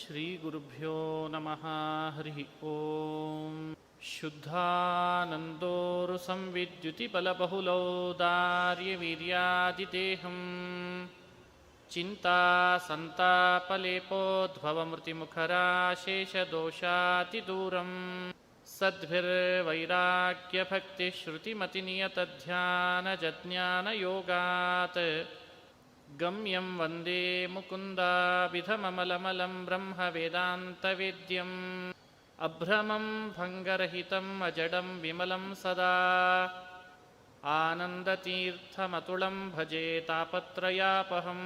ಶ್ರೀಗುರುಭ್ಯೋ ನಮಃ. ಹರಿ ಓಂ. ಶುದ್ಧಾನಂದೋರು ಸಂವಿದ್ಯುತಿಬಲಬಹುಲೌದಾರ್ಯವೀರ್ಯಾದಿದೇಹಂ ಚಿಂತಾ ಸಂತಾಪಲೇಪೋದ್ಭವಮೃತಿಮುಖರಾಶೇಷದೋಷಾತಿದೂರಂ ಸದ್ಭಿರ್ವೈರಾಗ್ಯಭಕ್ತಿಶ್ರುತಿಮತಿನಿಯತಧ್ಯಾನಜಜ್ಞಾನಯೋಗಾತ್ ಗಮ್ಯಂ ವಂದೇ ಮುಕುಂದಾಭಿಧಮಮಲಮಲಂ ಬ್ರಹ್ಮವೇದಾಂತವೇದ್ಯಂ ಅಭ್ರಮಂ ಭಂಗರಹಿತಂ ಅಜಡಂ ವಿಮಲಂ ಸದಾ ಆನಂದತೀರ್ಥಮತುಳಂ ಭಜೆ ತಾಪತ್ರಯಾಪಹಂ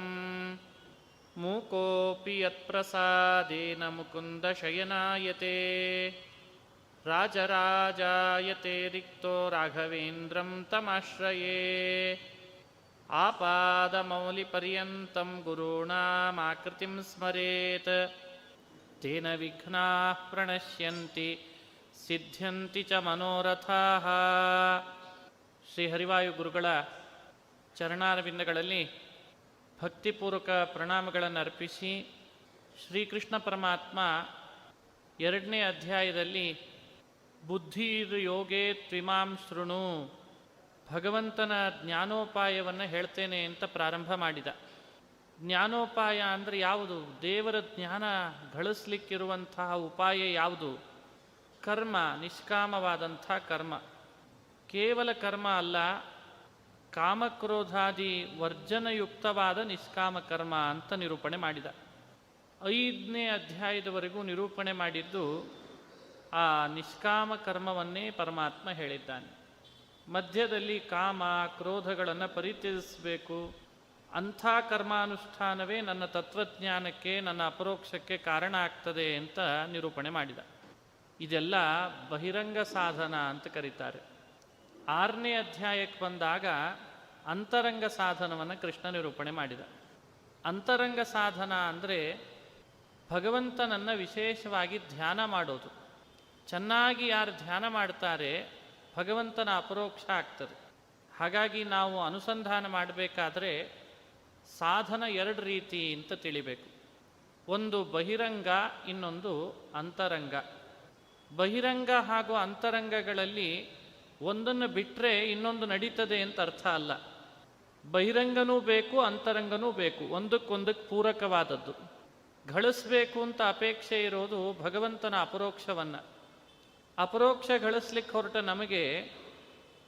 ಮೂಕೋಪಿ ಯತ್ಪ್ರಸಾದೇನ ಮುಕುಂದಶಯನಾಯತೆ ರಾಜರಾಜಾಯತೆ ರಿಕ್ತೋ ರಾಘವೇಂದ್ರಂ ತಮಾಶ್ರಯೇ ಆಪಾದಮೌಲಿಪರ್ಯಂತಂ ಗುರುಣಾಮಾಕೃತಿಂ ಸ್ಮರೇತ್ ತೇನ ವಿಘ್ನಾಃ ಪ್ರಣಶ್ಯಂತಿ ಸಿದ್ಧ್ಯಂತಿ ಚ ಮನೋರಥಾಃ. ಶ್ರೀ ಹರಿವಾಯು ಗುರುಗಳ ಚರಣಾರವಿಂದಗಳಲ್ಲಿ ಭಕ್ತಿಪೂರ್ವಕ ಪ್ರಣಾಮಗಳನ್ನು ಅರ್ಪಿಸಿ, ಶ್ರೀಕೃಷ್ಣ ಪರಮಾತ್ಮ 2ನೇ ಅಧ್ಯಾಯದಲ್ಲಿ ಬುದ್ಧಿರ್ಯೋಗೇ ತ್ವಿಮಾಂ ಶೃಣು, ಭಗವಂತನ ಜ್ಞಾನೋಪಾಯವನ್ನು ಹೇಳ್ತೇನೆ ಅಂತ ಪ್ರಾರಂಭ ಮಾಡಿದ. ಜ್ಞಾನೋಪಾಯ ಅಂದರೆ ಯಾವುದು? ದೇವರ ಜ್ಞಾನ ಗಳಿಸ್ಲಿಕ್ಕಿರುವಂತಹ ಉಪಾಯ ಯಾವುದು? ಕರ್ಮ, ನಿಷ್ಕಾಮವಾದಂಥ ಕರ್ಮ. ಕೇವಲ ಕರ್ಮ ಅಲ್ಲ, ಕಾಮಕ್ರೋಧಾದಿ ವರ್ಜನಯುಕ್ತವಾದ ನಿಷ್ಕಾಮ ಕರ್ಮ ಅಂತ ನಿರೂಪಣೆ ಮಾಡಿದ. 5ನೇ ಅಧ್ಯಾಯದವರೆಗೂ ನಿರೂಪಣೆ ಮಾಡಿದ್ದು ಆ ನಿಷ್ಕಾಮ ಕರ್ಮವನ್ನೇ ಪರಮಾತ್ಮ ಹೇಳಿದ್ದಾನೆ. ಮಧ್ಯದಲ್ಲಿ ಕಾಮ ಕ್ರೋಧಗಳನ್ನು ಪರಿತ್ಯಜಿಸಬೇಕು, ಅಂಥ ಕರ್ಮಾನುಷ್ಠಾನವೇ ನನ್ನ ತತ್ವಜ್ಞಾನಕ್ಕೆ, ನನ್ನ ಅಪರೋಕ್ಷಕ್ಕೆ ಕಾರಣ ಆಗ್ತದೆ ಅಂತ ನಿರೂಪಣೆ ಮಾಡಿದ. ಇದೆಲ್ಲ ಬಹಿರಂಗ ಸಾಧನ ಅಂತ ಕರೀತಾರೆ. 6ನೇ ಅಧ್ಯಾಯಕ್ಕೆ ಬಂದಾಗ ಅಂತರಂಗ ಸಾಧನವನ್ನು ಕೃಷ್ಣ ನಿರೂಪಣೆ ಮಾಡಿದ. ಅಂತರಂಗ ಸಾಧನ ಅಂದರೆ ಭಗವಂತನನ್ನು ವಿಶೇಷವಾಗಿ ಧ್ಯಾನ ಮಾಡೋದು. ಚೆನ್ನಾಗಿ ಯಾರು ಧ್ಯಾನ ಮಾಡ್ತಾರೆ ಭಗವಂತನ ಅಪರೋಕ್ಷ ಆಗ್ತದೆ. ಹಾಗಾಗಿ ನಾವು ಅನುಸಂಧಾನ ಮಾಡಬೇಕಾದ್ರೆ ಸಾಧನ 2 ರೀತಿ ಅಂತ ತಿಳಿಬೇಕು. ಒಂದು ಬಹಿರಂಗ, ಇನ್ನೊಂದು ಅಂತರಂಗ. ಬಹಿರಂಗ ಹಾಗೂ ಅಂತರಂಗಗಳಲ್ಲಿ ಒಂದನ್ನು ಬಿಟ್ಟರೆ ಇನ್ನೊಂದು ನಡೀತದೆ ಅಂತ ಅರ್ಥ ಅಲ್ಲ. ಬಹಿರಂಗನೂ ಬೇಕು, ಅಂತರಂಗನೂ ಬೇಕು, ಒಂದಕ್ಕೊಂದಕ್ಕೆ ಪೂರಕವಾದದ್ದು. ಗಳಿಸ್ಬೇಕು ಅಂತ ಅಪೇಕ್ಷೆ ಇರೋದು ಭಗವಂತನ ಅಪರೋಕ್ಷವನ್ನು. ಅಪರೋಕ್ಷ ಗಳಿಸ್ಲಿಕ್ಕೆ ಹೊರಟ ನಮಗೆ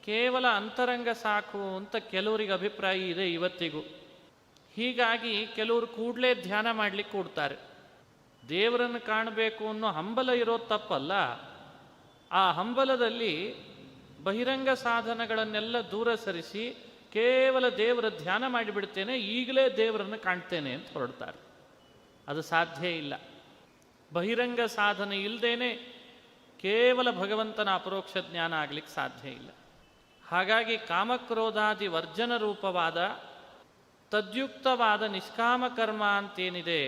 ಕೇವಲ ಅಂತರಂಗ ಸಾಕು ಅಂತ ಕೆಲವರಿಗೆ ಅಭಿಪ್ರಾಯ ಇದೆ ಇವತ್ತಿಗೂ. ಹೀಗಾಗಿ ಕೆಲವರು ಕೂಡಲೇ ಧ್ಯಾನ ಮಾಡಲಿಕ್ಕೆ ಕೂಡ್ತಾರೆ. ದೇವರನ್ನು ಕಾಣಬೇಕು ಅನ್ನೋ ಹಂಬಲ ಇರೋದು ತಪ್ಪಲ್ಲ. ಆ ಹಂಬಲದಲ್ಲಿ ಬಹಿರಂಗ ಸಾಧನಗಳನ್ನೆಲ್ಲ ದೂರ ಸರಿಸಿ ಕೇವಲ ದೇವರ ಧ್ಯಾನ ಮಾಡಿಬಿಡ್ತೇನೆ, ಈಗಲೇ ದೇವರನ್ನು ಕಾಣ್ತೇನೆ ಅಂತ ಹೊರಡ್ತಾರೆ. ಅದು ಸಾಧ್ಯ ಇಲ್ಲ. ಬಹಿರಂಗ ಸಾಧನೆ ಇಲ್ಲದೇನೆ ಕೇವಲ ಭಗವಂತನ ಅಪರೋಕ್ಷ ಜ್ಞಾನ ಆಗಲಿಕ್ಕೆ ಸಾಧ್ಯ ಇಲ್ಲ. ಹಾಗಾಗಿ ಕಾಮಕ್ರೋಧಾದಿ ವರ್ಜನ ರೂಪವಾದ ತದ್ಯುಕ್ತವಾದ ನಿಷ್ಕಾಮ ಕರ್ಮ ಅಂತೇನಿದೆ,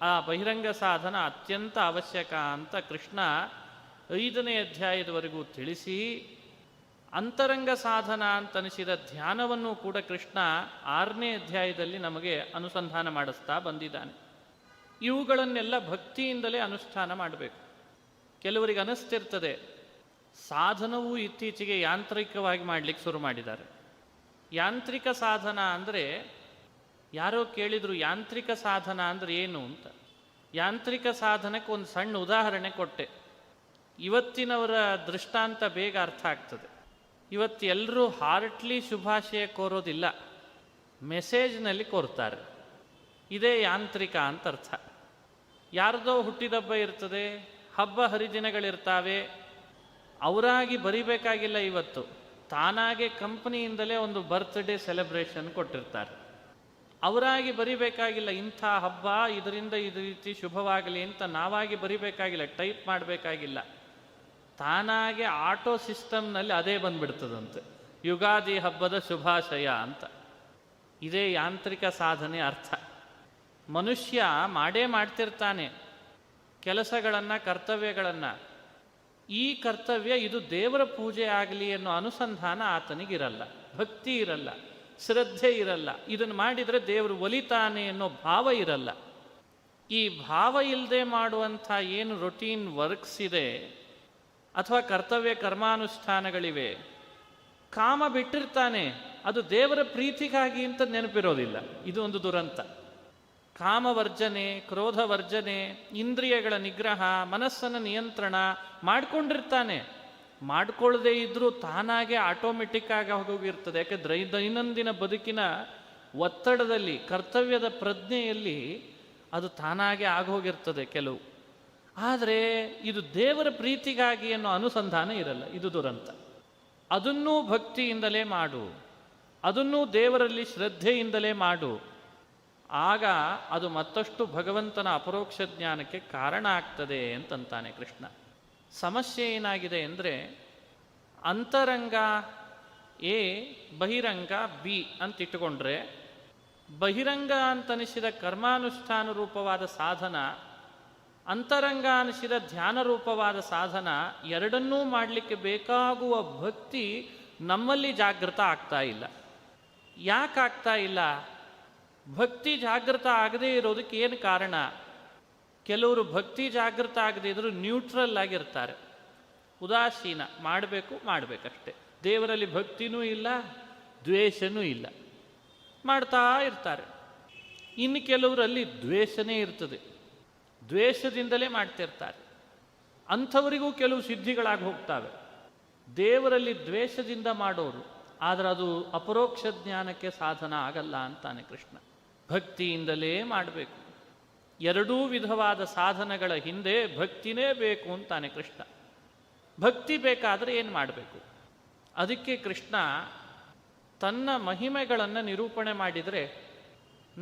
ಆ ಬಹಿರಂಗ ಸಾಧನ ಅತ್ಯಂತ ಅವಶ್ಯಕ ಅಂತ ಕೃಷ್ಣ 5ನೇ ಅಧ್ಯಾಯದವರೆಗೂ ತಿಳಿಸಿ, ಅಂತರಂಗ ಸಾಧನ ಅಂತನಿಸಿದ ಧ್ಯಾನವನ್ನು ಕೂಡ ಕೃಷ್ಣ 6ನೇ ಅಧ್ಯಾಯದಲ್ಲಿ ನಮಗೆ ಅನುಸಂಧಾನ ಮಾಡಿಸ್ತಾ ಬಂದಿದ್ದಾನೆ. ಇವುಗಳನ್ನೆಲ್ಲ ಭಕ್ತಿಯಿಂದಲೇ ಅನುಷ್ಠಾನ ಮಾಡಬೇಕು. ಕೆಲವರಿಗೆ ಅನಿಸ್ತಿರ್ತದೆ ಸಾಧನವೂ ಇತ್ತೀಚೆಗೆ ಯಾಂತ್ರಿಕವಾಗಿ ಮಾಡಲಿಕ್ಕೆ ಶುರು ಮಾಡಿದ್ದಾರೆ. ಯಾಂತ್ರಿಕ ಸಾಧನ ಅಂದರೆ, ಯಾರೋ ಕೇಳಿದರು ಯಾಂತ್ರಿಕ ಸಾಧನ ಅಂದರೆ ಏನು ಅಂತ. ಯಾಂತ್ರಿಕ ಸಾಧನಕ್ಕೆ ಒಂದು ಸಣ್ಣ ಉದಾಹರಣೆ ಕೊಟ್ಟೆ. ಇವತ್ತಿನವರ ದೃಷ್ಟಾಂತ ಬೇಗ ಅರ್ಥ ಆಗ್ತದೆ. ಇವತ್ತು ಎಲ್ಲರೂ ಹಾರ್ಟ್ಲಿ ಶುಭಾಶಯ ಕೋರೋದಿಲ್ಲ, ಮೆಸೇಜ್ನಲ್ಲಿ ಕೋರ್ತಾರೆ. ಇದೇ ಯಾಂತ್ರಿಕ ಅಂತ ಅರ್ಥ. ಯಾರದೋ ಹುಟ್ಟಿದಬ್ಬ ಇರ್ತದೆ, ಹಬ್ಬ ಹರಿದಿನಗಳಿರ್ತಾವೆ, ಅವರಾಗಿ ಬರಿಬೇಕಾಗಿಲ್ಲ. ಇವತ್ತು ತಾನಾಗೆ ಕಂಪನಿಯಿಂದಲೇ ಒಂದು ಬರ್ತ್ಡೇ ಸೆಲೆಬ್ರೇಷನ್ ಕೊಟ್ಟಿರ್ತಾರೆ. ಅವರಾಗಿ ಬರಿಬೇಕಾಗಿಲ್ಲ, ಇಂಥ ಹಬ್ಬ ಇದರಿಂದ ಇದು ರೀತಿ ಶುಭವಾಗಲಿ ಅಂತ ನಾವಾಗಿ ಬರಿಬೇಕಾಗಿಲ್ಲ, ಟೈಪ್ ಮಾಡಬೇಕಾಗಿಲ್ಲ. ತಾನಾಗೆ ಆಟೋ ಸಿಸ್ಟಮ್ನಲ್ಲಿ ಅದೇ ಬಂದ್ಬಿಡ್ತದಂತೆ, ಯುಗಾದಿ ಹಬ್ಬದ ಶುಭಾಶಯ ಅಂತ. ಇದೇ ಯಾಂತ್ರಿಕ ಸಾಧನೆ ಅರ್ಥ. ಮನುಷ್ಯ ಮಾಡೇ ಮಾಡ್ತಿರ್ತಾನೆ ಕೆಲಸಗಳನ್ನು, ಕರ್ತವ್ಯಗಳನ್ನು. ಈ ಕರ್ತವ್ಯ ಇದು ದೇವರ ಪೂಜೆ ಆಗಲಿ ಅನ್ನೋ ಅನುಸಂಧಾನ ಆತನಿಗಿರಲ್ಲ, ಭಕ್ತಿ ಇರಲ್ಲ, ಶ್ರದ್ಧೆ ಇರಲ್ಲ. ಇದನ್ನು ಮಾಡಿದರೆ ದೇವರು ಒಲಿತಾನೆ ಅನ್ನೋ ಭಾವ ಇರಲ್ಲ. ಈ ಭಾವ ಇಲ್ಲದೆ ಮಾಡುವಂಥ ಏನು ರೊಟೀನ್ ವರ್ಕ್ಸ್ ಇದೆ ಅಥವಾ ಕರ್ತವ್ಯ ಕರ್ಮಾನುಷ್ಠಾನಗಳಿವೆ, ಕಾಮ ಬಿಟ್ಟಿರ್ತಾನೆ, ಅದು ದೇವರ ಪ್ರೀತಿಗಾಗಿ ಅಂತ ನೆನಪಿರೋದಿಲ್ಲ. ಇದು ಒಂದು ದುರಂತ. ಕಾಮವರ್ಜನೆ, ಕ್ರೋಧವರ್ಜನೆ, ಇಂದ್ರಿಯಗಳ ನಿಗ್ರಹ, ಮನಸ್ಸನ್ನು ನಿಯಂತ್ರಣ ಮಾಡಿಕೊಂಡಿರ್ತಾನೆ. ಮಾಡಿಕೊಳ್ಳದೆ ಇದ್ದರೂ ತಾನಾಗೆ ಆಟೋಮೆಟಿಕ್ ಆಗಿ ಹೋಗಿರ್ತದೆ. ಯಾಕೆಂದ್ರೆ ದೈನಂದಿನ ಬದುಕಿನ ಒತ್ತಡದಲ್ಲಿ, ಕರ್ತವ್ಯದ ಪ್ರಜ್ಞೆಯಲ್ಲಿ ಅದು ತಾನಾಗೆ ಆಗೋಗಿರ್ತದೆ ಕೆಲವು. ಆದರೆ ಇದು ದೇವರ ಪ್ರೀತಿಗಾಗಿ ಅನ್ನೋ ಅನುಸಂಧಾನ ಇರಲ್ಲ. ಇದು ದುರಂತ. ಅದನ್ನೂ ಭಕ್ತಿಯಿಂದಲೇ ಮಾಡು, ಅದನ್ನೂ ದೇವರಲ್ಲಿ ಶ್ರದ್ಧೆಯಿಂದಲೇ ಮಾಡು. ಆಗ ಅದು ಮತ್ತಷ್ಟು ಭಗವಂತನ ಅಪರೋಕ್ಷ ಜ್ಞಾನಕ್ಕೆ ಕಾರಣ ಆಗ್ತದೆ ಅಂತಂತಾನೆ ಕೃಷ್ಣ. ಸಮಸ್ಯೆ ಏನಾಗಿದೆ ಅಂದರೆ, ಅಂತರಂಗ ಎ, ಬಹಿರಂಗ ಬಿ ಅಂತಿಟ್ಟುಕೊಂಡ್ರೆ, ಬಹಿರಂಗ ಅಂತನಿಸಿದ ಕರ್ಮಾನುಷ್ಠಾನ ರೂಪವಾದ ಸಾಧನ, ಅಂತರಂಗ ಅನಿಸಿದ ಧ್ಯಾನ ರೂಪವಾದ ಸಾಧನ, ಎರಡನ್ನೂ ಮಾಡಲಿಕ್ಕೆ ಬೇಕಾಗುವ ಭಕ್ತಿ ನಮ್ಮಲ್ಲಿ ಜಾಗೃತ ಆಗ್ತಾ ಇಲ್ಲ. ಯಾಕಾಗ್ತಾ ಇಲ್ಲ? ಭಕ್ತಿ ಜಾಗೃತ ಆಗದೇ ಇರೋದಕ್ಕೆ ಏನು ಕಾರಣ? ಕೆಲವರು ಭಕ್ತಿ ಜಾಗೃತ ಆಗದೇ ಇದ್ರೂ ನ್ಯೂಟ್ರಲ್ ಆಗಿರ್ತಾರೆ, ಉದಾಸೀನ, ಮಾಡಬೇಕಷ್ಟೆ. ದೇವರಲ್ಲಿ ಭಕ್ತಿನೂ ಇಲ್ಲ, ದ್ವೇಷನೂ ಇಲ್ಲ, ಮಾಡ್ತಾ ಇರ್ತಾರೆ. ಇನ್ನು ಕೆಲವರಲ್ಲಿ ದ್ವೇಷನೇ ಇರ್ತದೆ, ದ್ವೇಷದಿಂದಲೇ ಮಾಡ್ತಿರ್ತಾರೆ. ಅಂಥವರಿಗೂ ಕೆಲವು ಸಿದ್ಧಿಗಳಾಗಿ ಹೋಗ್ತವೆ. ದೇವರಲ್ಲಿ ದ್ವೇಷದಿಂದ ಮಾಡೋರು, ಆದರೆ ಅದು ಅಪರೋಕ್ಷ ಜ್ಞಾನಕ್ಕೆ ಸಾಧನ ಆಗಲ್ಲ ಅಂತಾನೆ ಕೃಷ್ಣ. ಭಕ್ತಿಯಿಂದಲೇ ಮಾಡಬೇಕು. ಎರಡೂ ವಿಧವಾದ ಸಾಧನಗಳ ಹಿಂದೆ ಭಕ್ತಿನೇ ಬೇಕು ಅಂತಾನೆ ಕೃಷ್ಣ. ಭಕ್ತಿ ಬೇಕಾದರೆ ಏನು ಮಾಡಬೇಕು? ಅದಕ್ಕೆ ಕೃಷ್ಣ ತನ್ನ ಮಹಿಮೆಗಳನ್ನು ನಿರೂಪಣೆ ಮಾಡಿದರೆ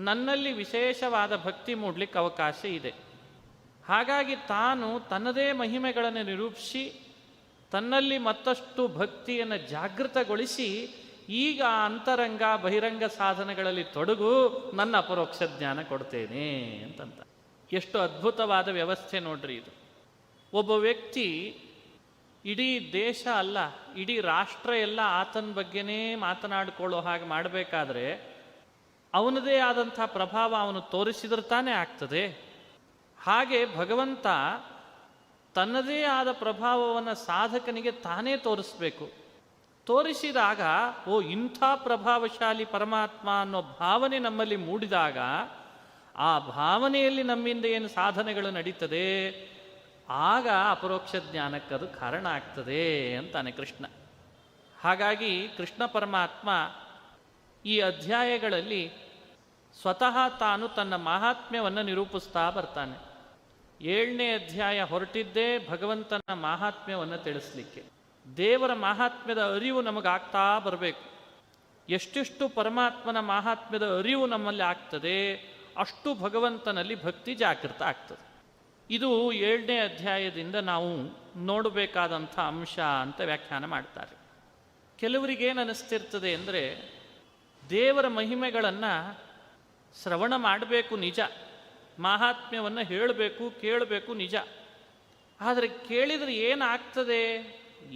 ನನ್ನಲ್ಲಿ ವಿಶೇಷವಾದ ಭಕ್ತಿ ಮೂಡಲಿಕ್ಕೆ ಅವಕಾಶ ಇದೆ. ಹಾಗಾಗಿ ತಾನು ತನ್ನದೇ ಮಹಿಮೆಗಳನ್ನು ನಿರೂಪಿಸಿ ತನ್ನಲ್ಲಿ ಮತ್ತಷ್ಟು ಭಕ್ತಿಯನ್ನು ಜಾಗೃತಗೊಳಿಸಿ, ಈಗ ಅಂತರಂಗ ಬಹಿರಂಗ ಸಾಧನೆಗಳಲ್ಲಿ ತೊಡಗು, ನನ್ನ ಅಪರೋಕ್ಷ ಜ್ಞಾನ ಕೊಡ್ತೇನೆ ಅಂತಂತ. ಎಷ್ಟು ಅದ್ಭುತವಾದ ವ್ಯವಸ್ಥೆ ನೋಡ್ರಿ ಇದು. ಒಬ್ಬ ವ್ಯಕ್ತಿ ಇಡೀ ದೇಶ ಅಲ್ಲ, ಇಡೀ ರಾಷ್ಟ್ರ ಎಲ್ಲ ಆತನ ಬಗ್ಗೆನೇ ಮಾತನಾಡಿಕೊಳ್ಳೋ ಹಾಗೆ ಮಾಡಬೇಕಾದ್ರೆ ಅವನದೇ ಆದಂಥ ಪ್ರಭಾವ ಅವನು ತೋರಿಸಿದ್ರೆ ತಾನೇ ಆಗ್ತದೆ. ಹಾಗೆ ಭಗವಂತ ತನ್ನದೇ ಆದ ಪ್ರಭಾವವನ್ನು ಸಾಧಕನಿಗೆ ತಾನೇ ತೋರಿಸ್ಬೇಕು. ತೋರಿಸಿದಾಗ ಓ ಇಂಥ ಪ್ರಭಾವಶಾಲಿ ಪರಮಾತ್ಮ ಅನ್ನೋ ಭಾವನೆ ನಮ್ಮಲ್ಲಿ ಮೂಡಿದಾಗ, ಆ ಭಾವನೆಯಲ್ಲಿ ನಮ್ಮಿಂದ ಏನು ಸಾಧನೆಗಳು ನಡೀತದೆ, ಆಗ ಅಪರೋಕ್ಷ ಜ್ಞಾನಕ್ಕೆ ಅದು ಕಾರಣ ಆಗ್ತದೆ ಅಂತಾನೆ ಕೃಷ್ಣ. ಹಾಗಾಗಿ ಕೃಷ್ಣ ಪರಮಾತ್ಮ ಈ ಅಧ್ಯಾಯಗಳಲ್ಲಿ ಸ್ವತಃ ತಾನು ತನ್ನ ಮಹಾತ್ಮ್ಯವನ್ನು ನಿರೂಪಿಸ್ತಾ ಬರ್ತಾನೆ. 7ನೇ ಅಧ್ಯಾಯ ಹೊರಟಿದ್ದೇ ಭಗವಂತನ ಮಹಾತ್ಮ್ಯವನ್ನು ತಿಳಿಸ್ಲಿಕ್ಕೆ. ದೇವರ ಮಹಾತ್ಮ್ಯದ ಅರಿವು ನಮಗಾಗ್ತಾ ಬರಬೇಕು. ಎಷ್ಟೆಷ್ಟು ಪರಮಾತ್ಮನ ಮಹಾತ್ಮ್ಯದ ಅರಿವು ನಮ್ಮಲ್ಲಿ ಆಗ್ತದೆ, ಅಷ್ಟು ಭಗವಂತನಲ್ಲಿ ಭಕ್ತಿ ಜಾಗೃತ ಆಗ್ತದೆ. ಇದು 7ನೇ ಅಧ್ಯಾಯದಿಂದ ನಾವು ನೋಡಬೇಕಾದಂಥ ಅಂಶ ಅಂತ ವ್ಯಾಖ್ಯಾನ ಮಾಡ್ತಾರೆ. ಕೆಲವರಿಗೇನು ಅನ್ನಿಸ್ತಿರ್ತದೆ ಅಂದರೆ, ದೇವರ ಮಹಿಮೆಗಳನ್ನು ಶ್ರವಣ ಮಾಡಬೇಕು ನಿಜ, ಮಹಾತ್ಮ್ಯವನ್ನು ಹೇಳಬೇಕು ಕೇಳಬೇಕು ನಿಜ, ಆದರೆ ಕೇಳಿದರೆ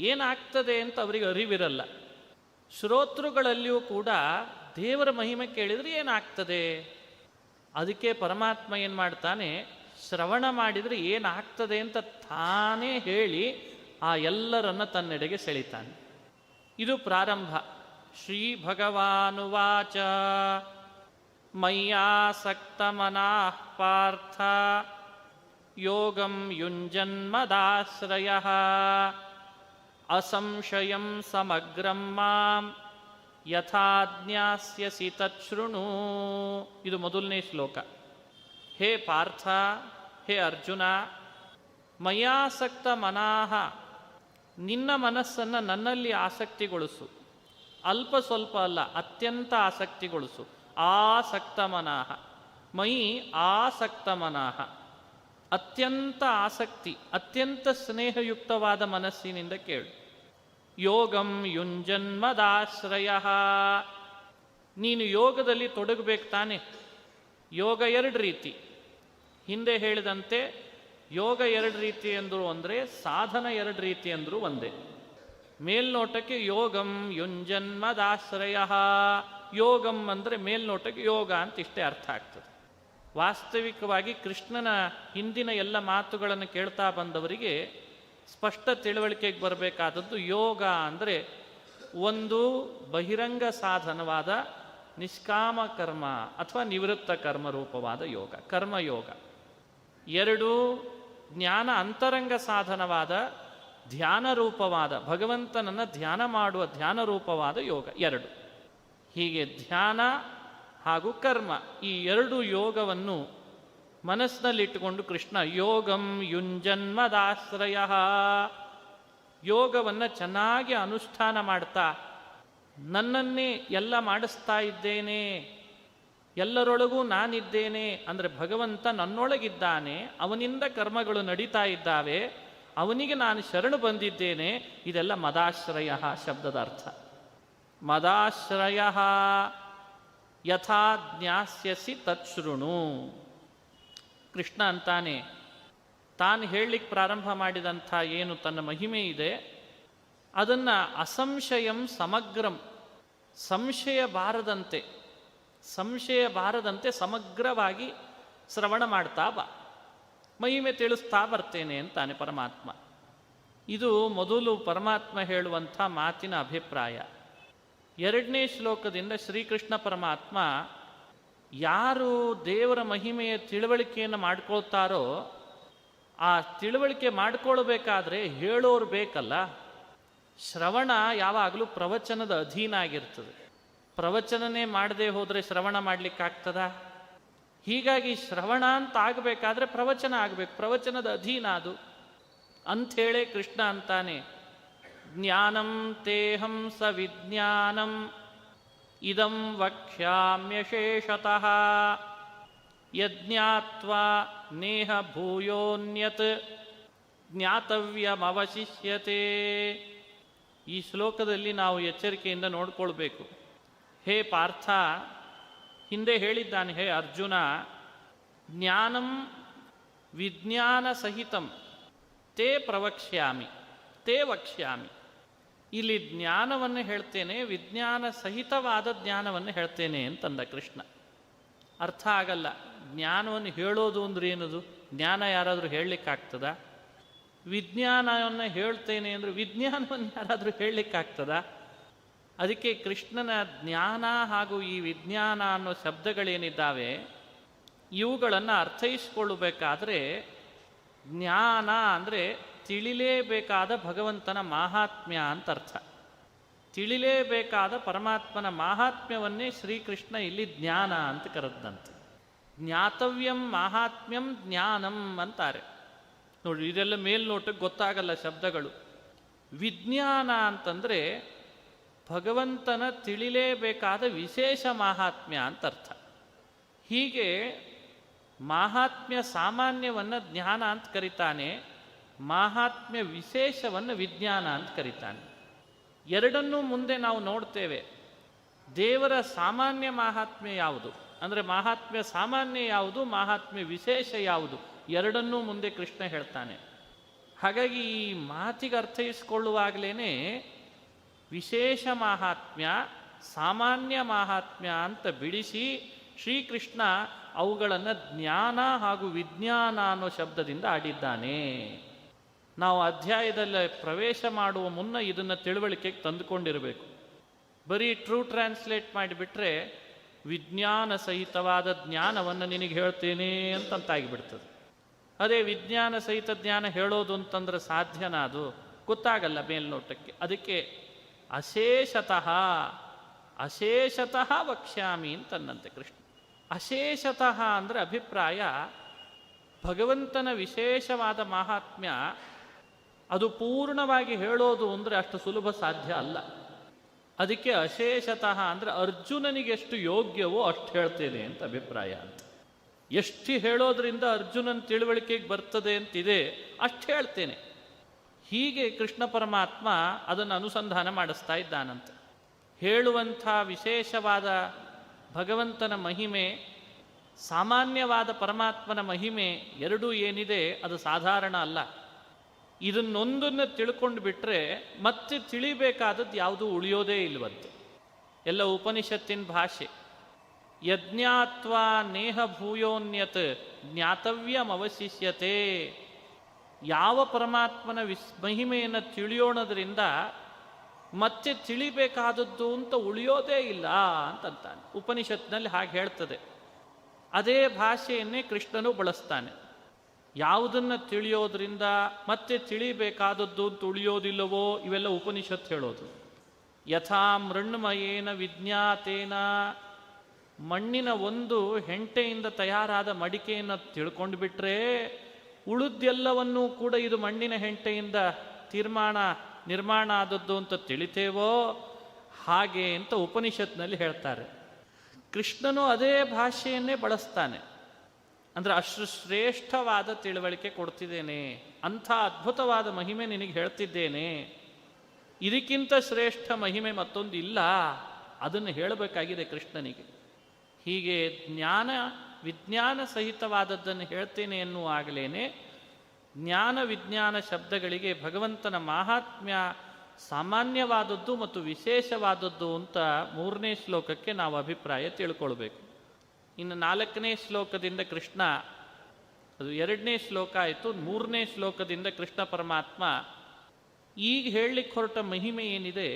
ಏನಾಗ್ತದೆ ಅಂತ ಅವರಿಗೆ ಅರಿವಿರಲ್ಲ. ಶ್ರೋತೃಗಳಲ್ಲಿಯೂ ಕೂಡ ದೇವರ ಮಹಿಮೆ ಕೇಳಿದರೆ ಏನಾಗ್ತದೆ? ಅದಕ್ಕೆ ಪರಮಾತ್ಮ ಏನು ಮಾಡ್ತಾನೆ, ಶ್ರವಣ ಮಾಡಿದರೆ ಏನಾಗ್ತದೆ ಅಂತ ತಾನೇ ಹೇಳಿ ಆ ಎಲ್ಲರನ್ನ ತನ್ನೆಡೆಗೆ ಸೆಳಿತಾನೆ. ಇದು ಪ್ರಾರಂಭ. ಶ್ರೀ ಭಗವಾನುವಾಚ ಮಯ್ಯಾಸಕ್ತಮನಃ ಪಾರ್ಥ ಯೋಗಂ ಯುಂಜನ್ಮದಾಶ್ರಯಃ ಅಸಂಶಯಂ ಸಮಗ್ರಂ ಮಾಂ ಯಥಾ ಜ್ಞಾಸ್ಯಸಿ ತಚ್ಛೃಣು. ಇದು ಮೊದಲನೇ ಶ್ಲೋಕ. ಹೇ ಪಾರ್ಥ, ಹೇ ಅರ್ಜುನ, ಮಯಾಸಕ್ತ ಮನಾಹ, ನಿನ್ನ ಮನಸ್ಸನ್ನು ನನ್ನಲ್ಲಿ ಆಸಕ್ತಿಗೊಳಿಸು. ಅಲ್ಪ ಸ್ವಲ್ಪ ಅಲ್ಲ, ಅತ್ಯಂತ ಆಸಕ್ತಿಗೊಳಿಸು. ಆಸಕ್ತ ಮನಾಹ, ಮಯಿ ಆಸಕ್ತ ಮನಾಹ, ಅತ್ಯಂತ ಆಸಕ್ತಿ, ಅತ್ಯಂತ ಸ್ನೇಹಯುಕ್ತವಾದ ಮನಸ್ಸಿನಿಂದ ಕೇಳು. ಯೋಗಂ ಯುಂಜನ್ಮದಾಶ್ರಯ, ನೀನು ಯೋಗದಲ್ಲಿ ತೊಡಗಬೇಕು ತಾನೆ. ಯೋಗ 2 ರೀತಿ. ಹಿಂದೆ ಹೇಳಿದಂತೆ ಯೋಗ 2 ರೀತಿ ಎಂದರು ಅಂದರೆ ಸಾಧನ 2 ರೀತಿ ಅಂದರೂ ಒಂದೇ. ಮೇಲ್ನೋಟಕ್ಕೆ ಯೋಗಂ ಯುಂಜನ್ಮದಾಶ್ರಯ, ಯೋಗಂ ಅಂದರೆ ಮೇಲ್ನೋಟಕ್ಕೆ ಯೋಗ ಅಂತ ಇಷ್ಟೇ ಅರ್ಥ ಆಗ್ತದೆ. ವಾಸ್ತವಿಕವಾಗಿ ಕೃಷ್ಣನ ಹಿಂದಿನ ಎಲ್ಲ ಮಾತುಗಳನ್ನು ಕೇಳ್ತಾ ಬಂದವರಿಗೆ ಸ್ಪಷ್ಟ ತಿಳುವಳಿಕೆಗೆ ಬರಬೇಕಾದದ್ದು ಯೋಗ ಅಂದರೆ ಒಂದು ಬಹಿರಂಗ ಸಾಧನವಾದ ನಿಷ್ಕಾಮ ಕರ್ಮ ಅಥವಾ ನಿವೃತ್ತ ಕರ್ಮ ರೂಪವಾದ ಯೋಗ, ಕರ್ಮಯೋಗ. ಎರಡು, ಜ್ಞಾನ ಅಂತರಂಗ ಸಾಧನವಾದ ಧ್ಯಾನ ರೂಪವಾದ ಭಗವಂತನನ್ನು ಧ್ಯಾನ ಮಾಡುವ ಧ್ಯಾನ ರೂಪವಾದ ಯೋಗ. ಎರಡು. ಹೀಗೆ ಧ್ಯಾನ ಹಾಗೂ ಕರ್ಮ ಈ ಎರಡು ಯೋಗವನ್ನು ಮನಸ್ಸಿನಲ್ಲಿಟ್ಟುಕೊಂಡು ಕೃಷ್ಣ ಯೋಗಂ ಯುಂಜನ್ಮದಾಶ್ರಯ, ಯೋಗವನ್ನು ಚೆನ್ನಾಗಿ ಅನುಷ್ಠಾನ ಮಾಡ್ತಾ ನನ್ನನ್ನೇ ಎಲ್ಲ ಮಾಡಿಸ್ತಾ ಇದ್ದೇನೆ, ಎಲ್ಲರೊಳಗೂ ನಾನಿದ್ದೇನೆ ಅಂದರೆ ಭಗವಂತ ನನ್ನೊಳಗಿದ್ದಾನೆ, ಅವನಿಂದ ಕರ್ಮಗಳು ನಡೀತಾ ಇದ್ದಾವೆ, ಅವನಿಗೆ ನಾನು ಶರಣು ಬಂದಿದ್ದೇನೆ. ಇದೆಲ್ಲ ಮದಾಶ್ರಯ ಶಬ್ದದ ಅರ್ಥ. ಮದಾಶ್ರಯ ಯಥಾ ಜ್ಞಾಸ್ಯಸಿ ತತ್ಶೃಣು. ಕೃಷ್ಣ ಅಂತಾನೆ ತಾನು ಹೇಳಲಿಕ್ಕೆ ಪ್ರಾರಂಭ ಮಾಡಿದಂಥ ಏನು ತನ್ನ ಮಹಿಮೆ ಇದೆ ಅದನ್ನು ಅಸಂಶಯಂ ಸಮಗ್ರಂ, ಸಂಶಯ ಬಾರದಂತೆ ಸಮಗ್ರವಾಗಿ ಶ್ರವಣ ಮಾಡ್ತಾ ಬಾ, ಮಹಿಮೆ ತಿಳಿಸ್ತಾ ಬರ್ತೇನೆ ಅಂತಾನೆ ಪರಮಾತ್ಮ. ಇದು ಮೊದಲು ಪರಮಾತ್ಮ ಹೇಳುವಂಥ ಮಾತಿನ ಅಭಿಪ್ರಾಯ. ಎರಡನೇ ಶ್ಲೋಕದಿಂದ ಶ್ರೀಕೃಷ್ಣ ಪರಮಾತ್ಮ ಯಾರು ದೇವರ ಮಹಿಮೆಯ ತಿಳುವಳಿಕೆಯನ್ನು ಮಾಡ್ಕೊಳ್ತಾರೋ ಆ ತಿಳುವಳಿಕೆ ಮಾಡ್ಕೊಳ್ಬೇಕಾದ್ರೆ ಹೇಳೋರು ಬೇಕಲ್ಲ. ಶ್ರವಣ ಯಾವಾಗಲೂ ಪ್ರವಚನದ ಅಧೀನ ಆಗಿರ್ತದೆ. ಪ್ರವಚನನೇ ಮಾಡದೆ ಹೋದರೆ ಶ್ರವಣ ಮಾಡಲಿಕ್ಕಾಗ್ತದ? ಹೀಗಾಗಿ ಶ್ರವಣ ಅಂತ ಆಗಬೇಕಾದ್ರೆ ಪ್ರವಚನ ಆಗಬೇಕು, ಪ್ರವಚನದ ಅಧೀನ ಅದು ಅಂಥೇಳೇ ಕೃಷ್ಣ ಅಂತಾನೆ ಜ್ಞಾನಂ ತೇಹಂ ಸ ವಿಜ್ಞಾನಂ ಇದಂ ವಕ್ಷ್ಯಾಮ್ಯಶೇಷತಃ ಯಜ್ಞಾತ್ವಾ ನೇಹ ಭೂಯೋನ್ಯತ್ ಜ್ಞಾತವ್ಯಮವಶಿಷ್ಯತೆ. ಈ ಶ್ಲೋಕದಲ್ಲಿ ನಾವು ಎಚ್ಚರಿಕೆಯಿಂದ ನೋಡ್ಕೊಳ್ಬೇಕು. ಹೇ ಪಾರ್ಥ, ಹಿಂದೆ ಹೇಳಿದ್ದಾನೆ, ಹೇ ಅರ್ಜುನ, ಜ್ಞಾನಂ ವಿಜ್ಞಾನ ಸಹಿತಂ ತೇ ಪ್ರವಕ್ಷ್ಯಾಮಿ ತೇ ವಕ್ಷ್ಯಾಮಿ. ಇಲ್ಲಿ ಜ್ಞಾನವನ್ನು ಹೇಳ್ತೇನೆ, ವಿಜ್ಞಾನ ಸಹಿತವಾದ ಜ್ಞಾನವನ್ನು ಹೇಳ್ತೇನೆ ಅಂತಂದ ಕೃಷ್ಣ. ಅರ್ಥ ಆಗಲ್ಲ. ಜ್ಞಾನವನ್ನು ಹೇಳೋದು ಅಂದ್ರೆ ಏನದು? ಜ್ಞಾನ ಯಾರಾದರೂ ಹೇಳಲಿಕ್ಕಾಗ್ತದ? ವಿಜ್ಞಾನವನ್ನು ಹೇಳ್ತೇನೆ ಅಂದರೆ ವಿಜ್ಞಾನವನ್ನು ಯಾರಾದರೂ ಹೇಳಲಿಕ್ಕಾಗ್ತದ? ಅದಕ್ಕೆ ಕೃಷ್ಣನ ಜ್ಞಾನ ಹಾಗೂ ಈ ವಿಜ್ಞಾನ ಅನ್ನೋ ಶಬ್ದಗಳೇನಿದ್ದಾವೆ ಇವುಗಳನ್ನು ಅರ್ಥೈಸಿಕೊಳ್ಳಬೇಕಾದ್ರೆ ಜ್ಞಾನ ಅಂದರೆ ತಿಳಿಲೇಬೇಕಾದ ಭಗವಂತನ ಮಾಹಾತ್ಮ್ಯ ಅಂತ ಅರ್ಥ. ತಿಳಿಲೇಬೇಕಾದ ಪರಮಾತ್ಮನ ಮಾಹಾತ್ಮ್ಯವನ್ನೇ ಶ್ರೀಕೃಷ್ಣ ಇಲ್ಲಿ ಜ್ಞಾನ ಅಂತ ಕರೆದಂತೆ. ಜ್ಞಾತವ್ಯಂ ಮಾಹಾತ್ಮ್ಯಂ ಜ್ಞಾನಂ ಅಂತಾರೆ. ನೋಡಿ, ಇದೆಲ್ಲ ಮೇಲ್ನೋಟಕ್ಕೆ ಗೊತ್ತಾಗಲ್ಲ ಶಬ್ದಗಳು. ವಿಜ್ಞಾನ ಅಂತಂದರೆ ಭಗವಂತನ ತಿಳಿಲೇಬೇಕಾದ ವಿಶೇಷ ಮಾಹಾತ್ಮ್ಯ ಅಂತ ಅರ್ಥ. ಹೀಗೆ ಮಾಹಾತ್ಮ್ಯ ಸಾಮಾನ್ಯವನ್ನು ಜ್ಞಾನ ಅಂತ ಕರೀತಾನೆ, ಮಾಹಾತ್ಮ್ಯ ವಿಶೇಷವನ್ನು ವಿಜ್ಞಾನ ಅಂತ ಕರೀತಾನೆ. ಎರಡನ್ನೂ ಮುಂದೆ ನಾವು ನೋಡ್ತೇವೆ. ದೇವರ ಸಾಮಾನ್ಯ ಮಾಹಾತ್ಮ್ಯ ಯಾವುದು ಅಂದರೆ ಮಾಹಾತ್ಮ್ಯ ಸಾಮಾನ್ಯ ಯಾವುದು, ಮಾಹಾತ್ಮ್ಯ ವಿಶೇಷ ಯಾವುದು, ಎರಡನ್ನೂ ಮುಂದೆ ಕೃಷ್ಣ ಹೇಳ್ತಾನೆ. ಹಾಗಾಗಿ ಈ ಮಾತಿಗೆ ಅರ್ಥೈಸಿಕೊಳ್ಳುವಾಗಲೇ ವಿಶೇಷ ಮಾಹಾತ್ಮ್ಯ ಸಾಮಾನ್ಯ ಮಾಹಾತ್ಮ್ಯ ಅಂತ ಬಿಡಿಸಿ ಶ್ರೀಕೃಷ್ಣ ಅವುಗಳನ್ನು ಜ್ಞಾನ ಹಾಗೂ ವಿಜ್ಞಾನ ಅನ್ನೋ ಶಬ್ದದಿಂದ ಆಡಿದ್ದಾನೆ. ನಾವು ಅಧ್ಯಾಯದಲ್ಲಿ ಪ್ರವೇಶ ಮಾಡುವ ಮುನ್ನ ಇದನ್ನು ತಿಳುವಳಿಕೆಗೆ ತಂದುಕೊಂಡಿರಬೇಕು. ಬರೀ ಟ್ರೂ ಟ್ರಾನ್ಸ್ಲೇಟ್ ಮಾಡಿಬಿಟ್ರೆ ವಿಜ್ಞಾನ ಸಹಿತವಾದ ಜ್ಞಾನವನ್ನು ನಿನಗೆ ಹೇಳ್ತೇನೆ ಅಂತಂತಾಗಿಬಿಡ್ತದೆ. ಅದೇ ವಿಜ್ಞಾನ ಸಹಿತ ಜ್ಞಾನ ಹೇಳೋದು ಅಂತಂದ್ರೆ ಸಾಧ್ಯನಾ? ಅದು ಗೊತ್ತಾಗಲ್ಲ ಮೇಲ್ನೋಟಕ್ಕೆ. ಅದಕ್ಕೆ ಅಶೇಷತಃ ವಕ್ಷ್ಯಾಮಿ ಅಂತನ್ನಂತೆ ಕೃಷ್ಣ. ಅಶೇಷತಃ ಅಂದರೆ ಅಭಿಪ್ರಾಯ ಭಗವಂತನ ವಿಶೇಷವಾದ ಮಾಹಾತ್ಮ್ಯ ಅದು ಪೂರ್ಣವಾಗಿ ಹೇಳೋದು ಅಂದರೆ ಅಷ್ಟು ಸುಲಭ ಸಾಧ್ಯ ಅಲ್ಲ. ಅದಕ್ಕೆ ಅಶೇಷತಃ ಅಂದರೆ ಅರ್ಜುನನಿಗೆ ಎಷ್ಟು ಯೋಗ್ಯವೋ ಅಷ್ಟು ಹೇಳ್ತೇನೆ ಅಂತ ಅಭಿಪ್ರಾಯ ಅಂತ. ಎಷ್ಟು ಹೇಳೋದ್ರಿಂದ ಅರ್ಜುನನ ತಿಳುವಳಿಕೆಗೆ ಬರ್ತದೆ ಅಂತಿದೆ ಅಷ್ಟು ಹೇಳ್ತೇನೆ. ಹೀಗೆ ಕೃಷ್ಣ ಪರಮಾತ್ಮ ಅದನ್ನು ಅನುಸಂಧಾನ ಮಾಡಿಸ್ತಾ ಇದ್ದಾನಂತೆ. ಹೇಳುವಂಥ ವಿಶೇಷವಾದ ಭಗವಂತನ ಮಹಿಮೆ, ಸಾಮಾನ್ಯವಾದ ಪರಮಾತ್ಮನ ಮಹಿಮೆ ಎರಡೂ ಏನಿದೆ ಅದು ಸಾಧಾರಣ ಅಲ್ಲ. ಇದನ್ನೊಂದನ್ನು ತಿಳ್ಕೊಂಡು ಬಿಟ್ಟರೆ ಮತ್ತೆ ತಿಳಿಬೇಕಾದದ್ದು ಯಾವುದೂ ಉಳಿಯೋದೇ ಇಲ್ವಂತೆ. ಎಲ್ಲ ಉಪನಿಷತ್ತಿನ ಭಾಷೆ. ಯಜ್ಞಾತ್ವಾ ನೇಹ ಭೂಯೋನ್ಯತ್ ಜ್ಞಾತವ್ಯಮವಶಿಷ್ಯತೆ. ಯಾವ ಪರಮಾತ್ಮನ ಮಹಿಮೆಯನ್ನು ತಿಳಿಯೋಣದ್ರಿಂದ ಮತ್ತೆ ತಿಳಿಬೇಕಾದದ್ದು ಅಂತ ಉಳಿಯೋದೇ ಇಲ್ಲ ಅಂತಂತಾನೆ. ಉಪನಿಷತ್ನಲ್ಲಿ ಹಾಗೆ ಹೇಳ್ತದೆ. ಅದೇ ಭಾಷೆಯನ್ನೇ ಕೃಷ್ಣನು ಬಳಸ್ತಾನೆ. ಯಾವುದನ್ನು ತಿಳಿಯೋದ್ರಿಂದ ಮತ್ತೆ ತಿಳಿಬೇಕಾದದ್ದು ಅಂತ ಉಳಿಯೋದಿಲ್ಲವೋ ಇವೆಲ್ಲ ಉಪನಿಷತ್ ಹೇಳೋದು. ಯಥಾ ಮೃಣ್ಮಯೇನ ವಿಜ್ಞಾತೇನ, ಮಣ್ಣಿನ ಒಂದು ಹೆಂಟೆಯಿಂದ ತಯಾರಾದ ಮಡಿಕೆಯನ್ನು ತಿಳ್ಕೊಂಡು ಬಿಟ್ರೆ ಉಳಿದೆಲ್ಲವನ್ನೂ ಕೂಡ ಇದು ಮಣ್ಣಿನ ಹೆಂಟೆಯಿಂದ ನಿರ್ಮಾಣ ಆದದ್ದು ಅಂತ ತಿಳಿತೇವೋ ಹಾಗೆ ಅಂತ ಉಪನಿಷತ್ನಲ್ಲಿ ಹೇಳ್ತಾರೆ. ಕೃಷ್ಣನು ಅದೇ ಭಾಷೆಯನ್ನೇ ಬಳಸ್ತಾನೆ. ಅಂದರೆ ಅಷ್ಟು ಶ್ರೇಷ್ಠವಾದ ತಿಳುವಳಿಕೆ ಕೊಡ್ತಿದ್ದೇನೆ, ಅಂಥ ಅದ್ಭುತವಾದ ಮಹಿಮೆ ನಿನಗೆ ಹೇಳ್ತಿದ್ದೇನೆ, ಇದಕ್ಕಿಂತ ಶ್ರೇಷ್ಠ ಮಹಿಮೆ ಮತ್ತೊಂದು ಇಲ್ಲ, ಅದನ್ನು ಹೇಳಬೇಕಾಗಿದೆ ಕೃಷ್ಣನಿಗೆ. ಹೀಗೆ ವಿಜ್ಞಾನ ಸಹಿತವಾದದ್ದನ್ನು ಹೇಳ್ತೇನೆ ಎನ್ನುವಾಗಲೇ ಜ್ಞಾನ ವಿಜ್ಞಾನ ಶಬ್ದಗಳಿಗೆ ಭಗವಂತನ ಮಾಹಾತ್ಮ್ಯ ಸಾಮಾನ್ಯವಾದದ್ದು ಮತ್ತು ವಿಶೇಷವಾದದ್ದು ಅಂತ 3ನೇ ಶ್ಲೋಕಕ್ಕೆ ನಾವು ಅಭಿಪ್ರಾಯ ತಿಳ್ಕೊಳ್ಬೇಕು. ಇನ್ನು 4ನೇ ಶ್ಲೋಕದಿಂದ ಕೃಷ್ಣ, ಅದು 2ನೇ ಶ್ಲೋಕ ಆಯಿತು. 3ನೇ ಶ್ಲೋಕದಿಂದ ಕೃಷ್ಣ ಪರಮಾತ್ಮ ಈಗ ಹೇಳಲಿಕ್ಕೆ ಹೊರಟ ಮಹಿಮೆ ಏನಿದೆ,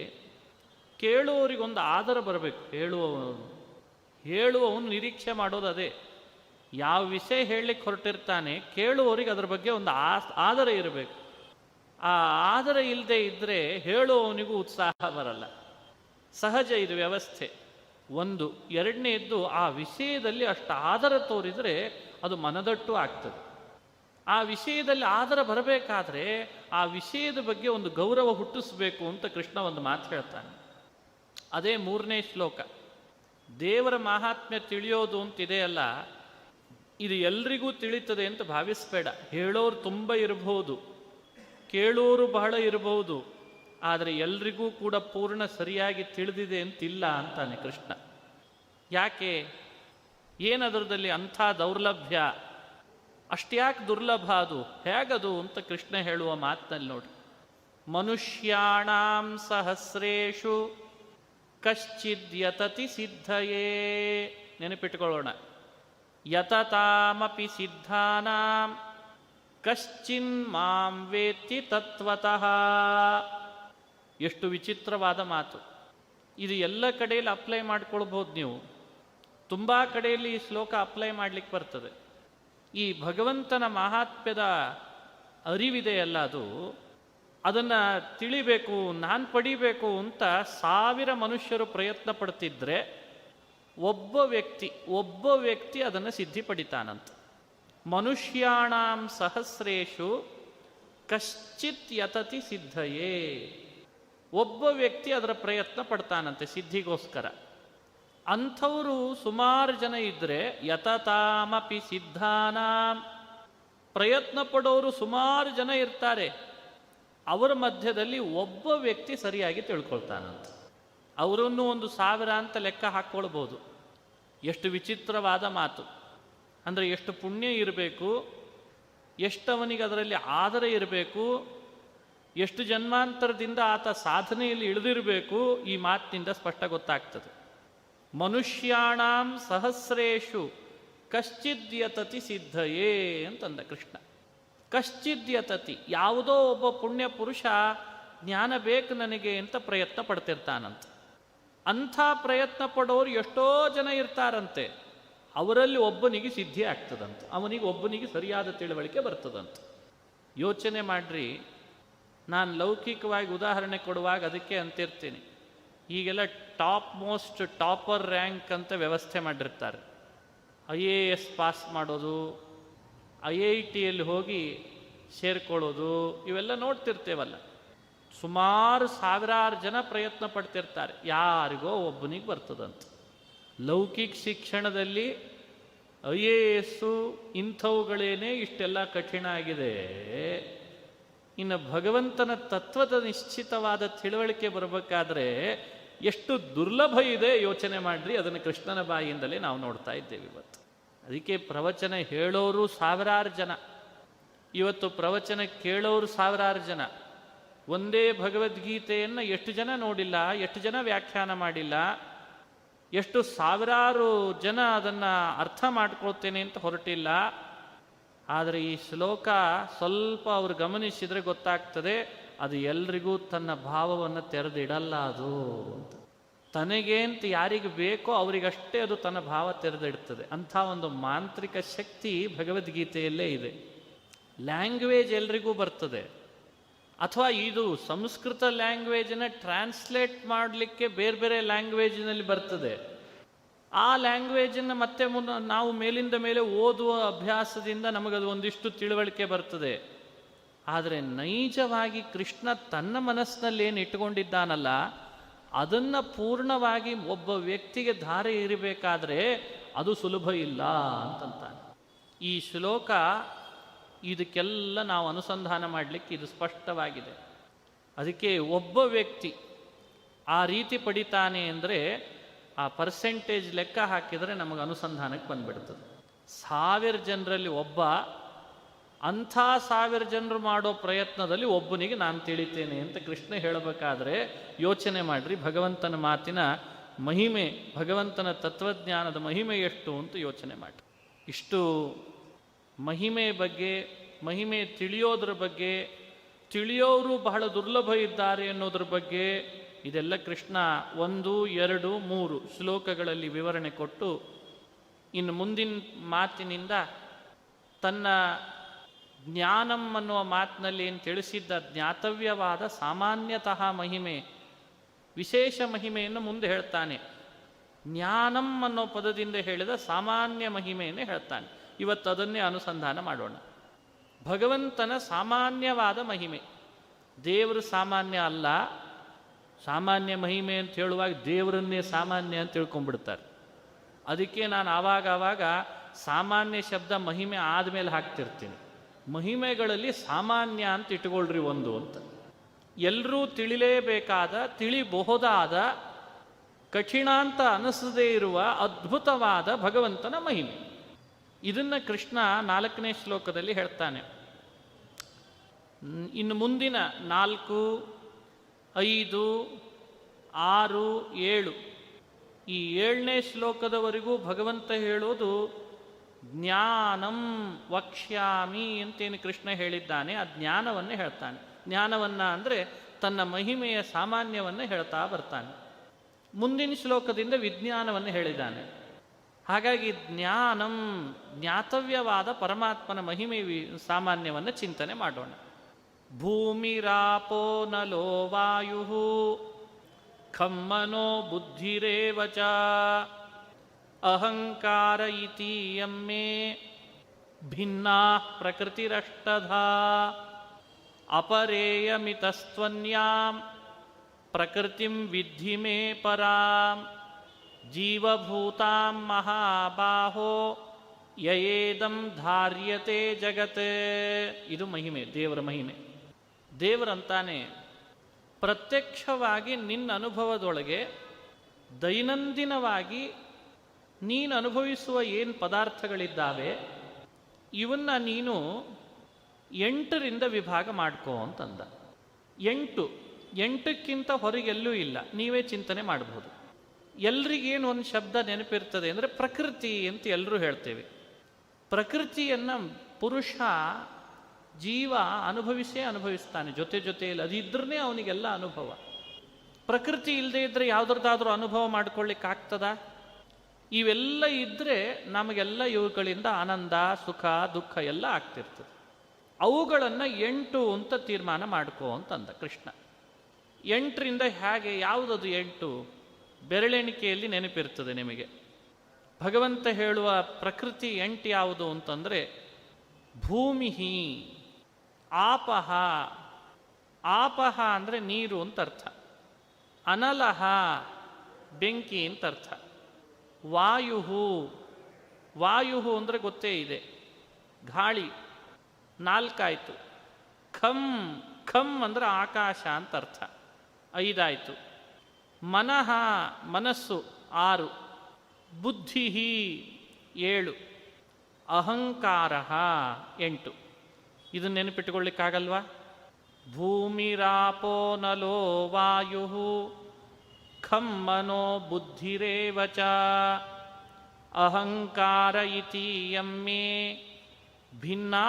ಕೇಳುವವರಿಗೊಂದು ಆದರ ಬರಬೇಕು. ಹೇಳುವವನು ನಿರೀಕ್ಷೆ ಮಾಡೋದು ಅದೇ. ಯಾವ ವಿಷಯ ಹೇಳಲಿಕ್ಕೆ ಹೊರಟಿರ್ತಾನೆ ಕೇಳುವವರಿಗೆ ಅದರ ಬಗ್ಗೆ ಒಂದು ಆದರ ಇರಬೇಕು. ಆ ಆದರ ಇಲ್ಲದೆ ಇದ್ದರೆ ಹೇಳುವವನಿಗೂ ಉತ್ಸಾಹ ಬರಲ್ಲ. ಸಹಜ ಇದು ವ್ಯವಸ್ಥೆ. ಒಂದು. ಎರಡನೇದ್ದು, ಆ ವಿಷಯದಲ್ಲಿ ಅಷ್ಟು ಆದರ ತೋರಿದರೆ ಅದು ಮನದಟ್ಟು ಆಗ್ತದೆ. ಆ ವಿಷಯದಲ್ಲಿ ಆದರ ಬರಬೇಕಾದ್ರೆ ಆ ವಿಷಯದ ಬಗ್ಗೆ ಒಂದು ಗೌರವ ಹುಟ್ಟಿಸ್ಬೇಕು ಅಂತ ಕೃಷ್ಣ ಒಂದು ಮಾತು ಹೇಳ್ತಾನೆ. ಅದೇ 3ನೇ ಶ್ಲೋಕ. ದೇವರ ಮಹಾತ್ಮ್ಯ ತಿಳಿಯೋದು ಅಂತಿದೆಯಲ್ಲ, ಇದು ಎಲ್ರಿಗೂ ತಿಳಿತದೆ ಅಂತ ಭಾವಿಸಬೇಡ. ಹೇಳೋರು ತುಂಬ ಇರಬಹುದು, ಕೇಳೋರು ಬಹಳ ಇರಬಹುದು, ಆದರೆ ಎಲ್ರಿಗೂ ಕೂಡ ಪೂರ್ಣ ಸರಿಯಾಗಿ ತಿಳಿದಿದೆ ಅಂತಿಲ್ಲ ಅಂತಾನೆ ಕೃಷ್ಣ. ಯಾಕೆ? ಏನದರದಲ್ಲಿ ಅಂಥ ದೌರ್ಲಭ್ಯ? ಅಷ್ಟ್ಯಾಕೆ ದುರ್ಲಭ ಅದು? ಹೇಗದು ಅಂತ ಕೃಷ್ಣ ಹೇಳುವ ಮಾತಿನಲ್ಲಿ ನೋಡಿ. ಮನುಷ್ಯಾಣಾಂ ಸಹಸ್ರೇಷು ಕಶ್ಚಿದ್ಯತತಿ ಸಿದ್ಧಯೇ. ನೆನಪಿಟ್ಟುಕೊಳ್ಳೋಣ. ಯತತಾಮಪಿ ಸಿದ್ಧಾನಾಂ ಕಶ್ಚಿನ್ ಮಾಂ ವೇತ್ತಿ ತತ್ವತಃ. ಎಷ್ಟು ವಿಚಿತ್ರವಾದ ಮಾತು ಇದು! ಎಲ್ಲ ಕಡೆಯಲ್ಲಿ ಅಪ್ಲೈ ಮಾಡ್ಕೊಳ್ಬೋದು ನೀವು. ತುಂಬ ಕಡೆಯಲ್ಲಿ ಈ ಶ್ಲೋಕ ಅಪ್ಲೈ ಮಾಡಲಿಕ್ಕೆ ಬರ್ತದೆ. ಈ ಭಗವಂತನ ಮಹಾತ್ಮ್ಯದ ಅರಿವಿದೆಯಲ್ಲ, ಅದನ್ನು ತಿಳಿಬೇಕು, ನಾನು ಪಡಿಬೇಕು ಅಂತ 1000 ಮನುಷ್ಯರು ಪ್ರಯತ್ನ ಪಡ್ತಿದ್ರೆ ಒಬ್ಬ ವ್ಯಕ್ತಿ ಅದನ್ನು ಸಿದ್ಧಿ ಪಡಿತಾನಂತ. ಮನುಷ್ಯಾಣಾಂ ಸಹಸ್ರೇಷು ಕಶ್ಚಿತ್ ಯತತಿ ಸಿದ್ಧಯೇ. ಒಬ್ಬ ವ್ಯಕ್ತಿ ಅದರ ಪ್ರಯತ್ನ ಪಡ್ತಾನಂತೆ ಸಿದ್ಧಿಗೋಸ್ಕರ. ಅಂಥವರು ಸುಮಾರು ಜನ ಇದ್ದರೆ ಯತತಾಮಪಿ ಸಿದ್ಧಾನಾಂ, ಪ್ರಯತ್ನ ಪಡೋರು ಸುಮಾರು ಜನ ಇರ್ತಾರೆ. ಅವರ ಮಧ್ಯದಲ್ಲಿ ಒಬ್ಬ ವ್ಯಕ್ತಿ ಸರಿಯಾಗಿ ತಿಳ್ಕೊಳ್ತಾನಂತ. ಅವರನ್ನು 1000 ಅಂತ ಲೆಕ್ಕ ಹಾಕ್ಕೊಳ್ಬೋದು. ಎಷ್ಟು ವಿಚಿತ್ರವಾದ ಮಾತು! ಅಂದರೆ ಎಷ್ಟು ಪುಣ್ಯ ಇರಬೇಕು, ಎಷ್ಟವನಿಗೆ ಅದರಲ್ಲಿ ಆದರ ಇರಬೇಕು, ಎಷ್ಟು ಜನ್ಮಾಂತರದಿಂದ ಆತ ಸಾಧನೆಯಲ್ಲಿ ಇಳಿದಿರಬೇಕು, ಈ ಮಾತಿನಿಂದ ಸ್ಪಷ್ಟ ಗೊತ್ತಾಗ್ತದೆ. ಮನುಷ್ಯಾಣಾಂ ಸಹಸ್ರೇಷು ಕಶ್ಚಿದ್ಯತತಿ ಸಿದ್ಧಯೇ ಅಂತಂದ ಕೃಷ್ಣ. ಕಶ್ಚಿದ್ಯತತಿ, ಯಾವುದೋ ಒಬ್ಬ ಪುಣ್ಯ ಪುರುಷ ಜ್ಞಾನ ಬೇಕು ನನಗೆ ಅಂತ ಪ್ರಯತ್ನ ಪಡ್ತಿರ್ತಾನಂತ. ಅಂಥ ಪ್ರಯತ್ನ ಪಡೋರು ಎಷ್ಟೋ ಜನ ಇರ್ತಾರಂತೆ. ಅವರಲ್ಲಿ ಒಬ್ಬನಿಗೆ ಸಿದ್ಧಿ ಆಗ್ತದಂತೆ, ಒಬ್ಬನಿಗೆ ಸರಿಯಾದ ತಿಳುವಳಿಕೆ ಬರ್ತದಂತೆ. ಯೋಚನೆ ಮಾಡ್ರಿ. ನಾನು ಲೌಕಿಕವಾಗಿ ಉದಾಹರಣೆ ಕೊಡುವಾಗ ಅದಕ್ಕೆ ಅಂತಿರ್ತೀನಿ, ಈಗೆಲ್ಲ ಟಾಪರ್ ರ್ಯಾಂಕ್ ಅಂತ ವ್ಯವಸ್ಥೆ ಮಾಡಿರ್ತಾರೆ. IAS ಪಾಸ್ ಮಾಡೋದು, IITಯಲ್ಲಿ ಹೋಗಿ ಸೇರ್ಕೊಳ್ಳೋದು, ಇವೆಲ್ಲ ನೋಡ್ತಿರ್ತೇವಲ್ಲ. ಸುಮಾರು 1000 ಜನ ಪ್ರಯತ್ನ ಪಡ್ತಿರ್ತಾರೆ, ಯಾರಿಗೋ ಒಬ್ಬನಿಗೆ ಬರ್ತದಂತ. ಲೌಕಿಕ ಶಿಕ್ಷಣದಲ್ಲಿ IAS ಇಂಥವುಗಳೇನೇ ಇಷ್ಟೆಲ್ಲ ಕಠಿಣ ಆಗಿದೆ. ಇನ್ನು ಭಗವಂತನ ತತ್ವದ ನಿಶ್ಚಿತವಾದ ತಿಳುವಳಿಕೆ ಬರಬೇಕಾದ್ರೆ ಎಷ್ಟು ದುರ್ಲಭ ಇದೆ ಯೋಚನೆ ಮಾಡ್ರಿ. ಅದನ್ನು ಕೃಷ್ಣನ ಬಾಯಿಯಿಂದಲೇ ನಾವು ನೋಡ್ತಾ ಇದ್ದೇವೆ ಇವತ್ತು. ಅದಕ್ಕೆ ಪ್ರವಚನ ಹೇಳೋರು 1000 ಜನ, ಇವತ್ತು ಪ್ರವಚನ ಕೇಳೋರು 1000 ಜನ. ಒಂದೇ ಭಗವದ್ಗೀತೆಯನ್ನು ಎಷ್ಟು ಜನ ನೋಡಿಲ್ಲ, ಎಷ್ಟು ಜನ ವ್ಯಾಖ್ಯಾನ ಮಾಡಿಲ್ಲ. ಎಷ್ಟು ಸಾವಿರಾರು ಜನ ಅದನ್ನು ಅರ್ಥ ಮಾಡ್ಕೊಳ್ತೇನೆ ಅಂತ ಹೊರಟಿಲ್ಲ. ಆದರೆ ಈ ಶ್ಲೋಕ ಸ್ವಲ್ಪ ಅವರು ಗಮನಿಸಿದರೆ ಗೊತ್ತಾಗ್ತದೆ, ಅದು ಎಲ್ರಿಗೂ ತನ್ನ ಭಾವವನ್ನು ತೆರೆದಿಡಲ್ಲ ಅದು ಅಂತ. ತನಗೆ ಅಂತ ಯಾರಿಗೆ ಬೇಕೋ ಅವರಿಗಷ್ಟೇ ಅದು ತನ್ನ ಭಾವ ತೆರೆದಿಡ್ತದೆ. ಅಂಥ ಒಂದು ಮಾಂತ್ರಿಕ ಶಕ್ತಿ ಭಗವದ್ಗೀತೆಯಲ್ಲೇ ಇದೆ. ಲ್ಯಾಂಗ್ವೇಜ್ ಎಲ್ರಿಗೂ ಬರ್ತದೆ, ಅಥವಾ ಇದು ಸಂಸ್ಕೃತ ಲ್ಯಾಂಗ್ವೇಜನ್ನು ಟ್ರಾನ್ಸ್ಲೇಟ್ ಮಾಡಲಿಕ್ಕೆ ಬೇರೆ ಬೇರೆ ಲ್ಯಾಂಗ್ವೇಜಿನಲ್ಲಿ ಬರ್ತದೆ. ಆ ಲ್ಯಾಂಗ್ವೇಜನ್ನು ಮತ್ತೆ ನಾವು ಮೇಲಿಂದ ಮೇಲೆ ಓದುವ ಅಭ್ಯಾಸದಿಂದ ನಮಗದು ಒಂದಿಷ್ಟು ತಿಳುವಳಿಕೆ ಬರ್ತದೆ. ಆದರೆ ನೈಜವಾಗಿ ಕೃಷ್ಣ ತನ್ನ ಮನಸ್ಸಿನಲ್ಲಿ ಏನು ಇಟ್ಟುಕೊಂಡಿದ್ದಾನಲ್ಲ, ಅದನ್ನು ಪೂರ್ಣವಾಗಿ ಒಬ್ಬ ವ್ಯಕ್ತಿಗೆ ಧಾರೆ ಇರಬೇಕಾದ್ರೆ ಅದು ಸುಲಭ ಇಲ್ಲ ಅಂತಂತಾನೆ. ಈ ಶ್ಲೋಕ ಇದಕ್ಕೆಲ್ಲ ನಾವು ಅನುಸಂಧಾನ ಮಾಡಲಿಕ್ಕೆ ಇದು ಸ್ಪಷ್ಟವಾಗಿದೆ. ಅದಕ್ಕೆ ಒಬ್ಬ ವ್ಯಕ್ತಿ ಆ ರೀತಿ ಪಡಿತಾನೆ ಅಂದರೆ ಆ ಪರ್ಸೆಂಟೇಜ್ ಲೆಕ್ಕ ಹಾಕಿದರೆ ನಮಗೆ ಅನುಸಂಧಾನಕ್ಕೆ ಬಂದುಬಿಡ್ತದೆ. 1000 ಜನರಲ್ಲಿ ಒಬ್ಬ, ಅಂಥ 1000 ಜನರು ಮಾಡೋ ಪ್ರಯತ್ನದಲ್ಲಿ ಒಬ್ಬನಿಗೆ ನಾನು ತಿಳಿತೇನೆ ಅಂತ ಕೃಷ್ಣ ಹೇಳಬೇಕಾದ್ರೆ ಯೋಚನೆ ಮಾಡಿರಿ, ಭಗವಂತನ ಮಾತಿನ ಮಹಿಮೆ, ಭಗವಂತನ ತತ್ವಜ್ಞಾನದ ಮಹಿಮೆ ಎಷ್ಟು ಅಂತ ಯೋಚನೆ ಮಾಡಿ. ಇಷ್ಟು ಮಹಿಮೆ ಬಗ್ಗೆ, ಮಹಿಮೆ ತಿಳಿಯೋದ್ರ ಬಗ್ಗೆ, ತಿಳಿಯೋರು ಬಹಳ ದುರ್ಲಭ ಇದ್ದಾರೆ ಅನ್ನೋದ್ರ ಬಗ್ಗೆ ಇದೆಲ್ಲ ಕೃಷ್ಣ 1, 2, 3 ಶ್ಲೋಕಗಳಲ್ಲಿ ವಿವರಣೆ ಕೊಟ್ಟು, ಇನ್ನು ಮುಂದಿನ ಮಾತಿನಿಂದ ತನ್ನ ಜ್ಞಾನಂ ಅನ್ನುವ ಮಾತಿನಲ್ಲಿ ಏನು ತಿಳಿಸಿದ್ದ ಜ್ಞಾತವ್ಯವಾದ ಸಾಮಾನ್ಯತಃ ಮಹಿಮೆ, ವಿಶೇಷ ಮಹಿಮೆಯನ್ನು ಮುಂದೆ ಹೇಳ್ತಾನೆ. ಜ್ಞಾನಂ ಅನ್ನೋ ಪದದಿಂದ ಹೇಳಿದ ಸಾಮಾನ್ಯ ಮಹಿಮೆಯನ್ನು ಹೇಳ್ತಾನೆ. ಇವತ್ತು ಅದನ್ನೇ ಅನುಸಂಧಾನ ಮಾಡೋಣ. ಭಗವಂತನ ಸಾಮಾನ್ಯವಾದ ಮಹಿಮೆ. ದೇವರು ಸಾಮಾನ್ಯ ಅಲ್ಲ. ಸಾಮಾನ್ಯ ಮಹಿಮೆ ಅಂತ ಹೇಳುವಾಗ ದೇವರನ್ನೇ ಸಾಮಾನ್ಯ ಅಂತ ತಿಳ್ಕೊಂಡ್ಬಿಡ್ತಾರೆ. ಅದಕ್ಕೆ ನಾನು ಆವಾಗ ಸಾಮಾನ್ಯ ಶಬ್ದ ಮಹಿಮೆ ಆದಮೇಲೆ ಹಾಕ್ತಿರ್ತೀನಿ. ಮಹಿಮೆಗಳಲ್ಲಿ ಸಾಮಾನ್ಯ ಅಂತ ಇಟ್ಕೊಳ್ರಿ ಒಂದು ಅಂತ. ಎಲ್ಲರೂ ತಿಳಿಲೇಬೇಕಾದ, ತಿಳಿಬಹುದಾದ, ಕಠಿಣ ಅಂತ ಅನಿಸದೇ ಇರುವ ಅದ್ಭುತವಾದ ಭಗವಂತನ ಮಹಿಮೆ. ಇದನ್ನು ಕೃಷ್ಣ 4ನೇ ಶ್ಲೋಕದಲ್ಲಿ ಹೇಳ್ತಾನೆ. ಇನ್ನು ಮುಂದಿನ 4, 5, 6, 7 ಈ 7ನೇ ಶ್ಲೋಕದವರೆಗೂ ಭಗವಂತ ಹೇಳೋದು ಜ್ಞಾನಂ ವಕ್ಷ್ಯಾಮಿ ಅಂತೇನು ಕೃಷ್ಣ ಹೇಳಿದ್ದಾನೆ, ಆ ಜ್ಞಾನವನ್ನೇ ಹೇಳ್ತಾನೆ. ಜ್ಞಾನವನ್ನು ಅಂದರೆ ತನ್ನ ಮಹಿಮೆಯ ಸಾಮಾನ್ಯವನ್ನು ಹೇಳ್ತಾ ಬರ್ತಾನೆ. ಮುಂದಿನ ಶ್ಲೋಕದಿಂದ ವಿಜ್ಞಾನವನ್ನು ಹೇಳಿದ್ದಾನೆ. ಹಾಗಾಗಿ ಜ್ಞಾನಂ, ಜ್ಞಾತವ್ಯವಾದ ಪರಮಾತ್ಮನ ಮಹಿಮೆ ಸಾಮಾನ್ಯವನ್ನು ಚಿಂತನೆ ಮಾಡೋಣ. ಭೂಮಿರಾಪೋ ನಲೋ ವಾಯು ಖಮ್ಮನೋ ಬುದ್ಧಿರೇವ ಚ ಅಹಂಕಾರ ಇತೀಯಂ ಮೇ ಭಿನ್ನಾ ಪ್ರಕೃತಿರಷ್ಟಧಾ ಅಪರೇಯಮಿತಸ್ತ್ವನ್ಯಾಂ ಪ್ರಕೃತಿಂ ವಿದ್ಧಿ ಮೇ ಪರಾಂ ಜೀವಭೂತಾಂ ಮಹಾಬಾಹೋ ಯಯೇದಂ ಧಾರ್ಯತೆ ಜಗತ್. ಇದು ಮಹಿಮೆ, ದೇವರ ಮಹಿಮೆ. ದೇವರಂತಾನೆ ಪ್ರತ್ಯಕ್ಷವಾಗಿ ನಿನ್ನ ಅನುಭವದೊಳಗೆ ದೈನಂದಿನವಾಗಿ ನೀನು ಅನುಭವಿಸುವ ಏನು ಪದಾರ್ಥಗಳಿದ್ದಾವೆ ಇವನ್ನ ನೀನು 8ರಿಂದ ವಿಭಾಗ ಮಾಡ್ಕೋ ಅಂತಂದ. 8ಕ್ಕಿಂತ ಹೊರಗೆಲ್ಲೂ ಇಲ್ಲ, ನೀವೇ ಚಿಂತನೆ ಮಾಡಬಹುದು. ಎಲ್ರಿಗೇನು ಒಂದು ಶಬ್ದ ನೆನಪಿರ್ತದೆ ಅಂದರೆ ಪ್ರಕೃತಿ ಅಂತ ಎಲ್ಲರೂ ಹೇಳ್ತೇವೆ. ಪ್ರಕೃತಿಯನ್ನು ಪುರುಷ ಜೀವ ಅನುಭವಿಸ್ತಾನೆ ಜೊತೆ ಜೊತೆಯಲ್ಲಿ. ಅದಿದ್ರೇ ಅವನಿಗೆಲ್ಲ ಅನುಭವ. ಪ್ರಕೃತಿ ಇಲ್ಲದೆ ಇದ್ದರೆ ಯಾವುದ್ರದ್ದಾದ್ರೂ ಅನುಭವ ಮಾಡ್ಕೊಳ್ಳಿಕ್ಕಾಗ್ತದ? ಇವೆಲ್ಲ ಇದ್ದರೆ ನಮಗೆಲ್ಲ ಇವುಗಳಿಂದ ಆನಂದ, ಸುಖ, ದುಃಖ ಎಲ್ಲ ಆಗ್ತಿರ್ತದೆ. ಅವುಗಳನ್ನು 8 ಅಂತ ತೀರ್ಮಾನ ಮಾಡ್ಕೋ ಅಂತಂದ ಕೃಷ್ಣ. 8ರಿಂದ ಹೇಗೆ, ಯಾವುದದು 8? ಬೆರಳೆಣಿಕೆಯಲ್ಲಿ ನೆನಪಿರ್ತದೆ ನಿಮಗೆ. ಭಗವಂತ ಹೇಳುವ ಪ್ರಕೃತಿ 8 ಯಾವುದು ಅಂತಂದರೆ ಭೂಮಿ, ಆಪಹ, ಆಪಹ ಅಂದರೆ ನೀರು ಅಂತ ಅರ್ಥ. ಅನಲಹ, ಬೆಂಕಿ ಅಂತ ಅರ್ಥ. ವಾಯು, ವಾಯು ಅಂದರೆ ಗೊತ್ತೇ ಇದೆ, ಗಾಳಿ 4 ಆಯಿತು. ಖಂ, ಖಂ ಅಂದರೆ ಆಕಾಶ ಅಂತ ಅರ್ಥ, 5 ಆಯಿತು. ಮನಃ, ಮನಸ್ಸು 6. ಬುದ್ಧಿ 7. ಅಹಂಕಾರ 8. ಇದನ್ನು ನೆನಪಿಟ್ಟುಕೊಳ್ಳಿಕ್ಕಾಗಲ್ವಾ? ಭೂಮಿರಾಪೋ ನಲೋ ವಾಯು ಖಂ ಮನೋ ಬುದ್ಧಿರೇವ ಚ ಅಹಂಕಾರ ಇತೀಯಂ ಮೇ ಭಿನ್ನಾ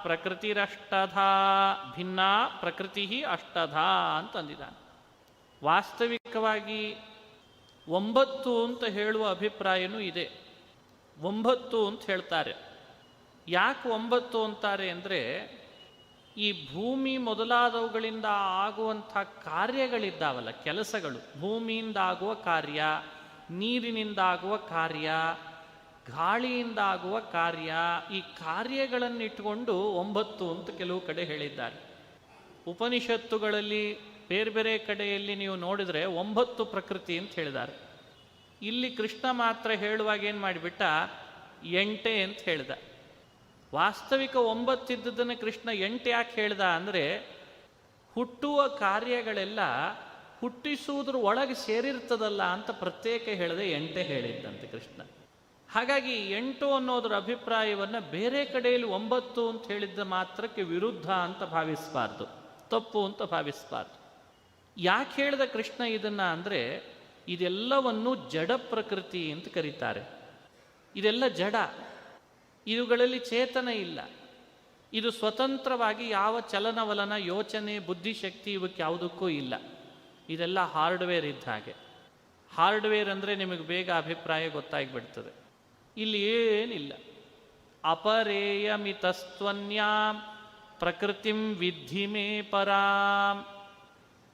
ಪ್ರಕೃತಿರಷ್ಟಧಾ. ಭಿನ್ನಾ ಪ್ರಕೃತಿ ಅಷ್ಟಧಾ ಅಂತಂದಿದ್ದಾನೆ. ವಾಸ್ತವಿಕವಾಗಿ 9 ಅಂತ ಹೇಳುವ ಅಭಿಪ್ರಾಯನೂ ಇದೆ. 9 ಅಂತ ಹೇಳ್ತಾರೆ. ಯಾಕೆ 9 ಅಂತಾರೆ ಅಂದರೆ, ಈ ಭೂಮಿ ಮೊದಲಾದವುಗಳಿಂದ ಆಗುವಂಥ ಕಾರ್ಯಗಳಿದ್ದಾವಲ್ಲ, ಕೆಲಸಗಳು, ಭೂಮಿಯಿಂದ ಆಗುವ ಕಾರ್ಯ, ನೀರಿನಿಂದಾಗುವ ಕಾರ್ಯ, ಗಾಳಿಯಿಂದಾಗುವ ಕಾರ್ಯ, ಈ ಕಾರ್ಯಗಳನ್ನಿಟ್ಟುಕೊಂಡು 9 ಅಂತ ಕೆಲವು ಕಡೆ ಹೇಳಿದ್ದಾರೆ. ಉಪನಿಷತ್ತುಗಳಲ್ಲಿ ಬೇರೆ ಬೇರೆ ಕಡೆಯಲ್ಲಿ ನೀವು ನೋಡಿದರೆ 9 ಪ್ರಕೃತಿ ಅಂತ ಹೇಳಿದ್ದಾರೆ. ಇಲ್ಲಿ ಕೃಷ್ಣ ಮಾತ್ರ ಹೇಳುವಾಗ ಏನು ಮಾಡಿಬಿಟ್ಟ, 8 ಅಂತ ಹೇಳ್ದ. ವಾಸ್ತವಿಕ 9 ಇದ್ದದನ್ನು ಕೃಷ್ಣ 8 ಯಾಕೆ ಹೇಳ್ದ ಅಂದರೆ, ಹುಟ್ಟುವ ಕಾರ್ಯಗಳೆಲ್ಲ ಹುಟ್ಟಿಸುವುದ್ರ ಒಳಗೆ ಸೇರಿರ್ತದಲ್ಲ ಅಂತ ಪ್ರತ್ಯೇಕ ಹೇಳದೆ 8 ಹೇಳಿದ್ದಂತೆ ಕೃಷ್ಣ. ಹಾಗಾಗಿ 8 ಅನ್ನೋದ್ರ ಅಭಿಪ್ರಾಯವನ್ನು ಬೇರೆ ಕಡೆಯಲ್ಲಿ 9 ಅಂತ ಹೇಳಿದ್ದ ಮಾತ್ರಕ್ಕೆ ವಿರುದ್ಧ ಅಂತ ಭಾವಿಸಬಾರ್ದು, ತಪ್ಪು ಅಂತ ಭಾವಿಸಬಾರ್ದು. ಯಾಕೆ ಹೇಳಿದ ಕೃಷ್ಣ ಇದನ್ನು ಅಂದರೆ, ಇದೆಲ್ಲವನ್ನು ಜಡ ಪ್ರಕೃತಿ ಅಂತ ಕರೀತಾರೆ. ಇದೆಲ್ಲ ಜಡ, ಇವುಗಳಲ್ಲಿ ಚೇತನ ಇಲ್ಲ. ಇದು ಸ್ವತಂತ್ರವಾಗಿ ಯಾವ ಚಲನವಲನ, ಯೋಚನೆ, ಬುದ್ಧಿಶಕ್ತಿ ಇವಕ್ಕೆ ಯಾವುದಕ್ಕೂ ಇಲ್ಲ. ಇದೆಲ್ಲ ಹಾರ್ಡ್ವೇರ್ ಇದ್ದ ಹಾಗೆ. ಹಾರ್ಡ್ವೇರ್ ಅಂದರೆ ನಿಮಗೆ ಬೇಗ ಅಭಿಪ್ರಾಯ ಗೊತ್ತಾಗಿಬಿಡ್ತದೆ. ಇಲ್ಲಿ ಏನಿಲ್ಲ. ಅಪರೇಯಮಿತಸ್ತ್ವನ್ಯಾಂ ಪ್ರಕೃತಿಂ ವಿದ್ಧಿ ಮೇ ಪರಾಂ.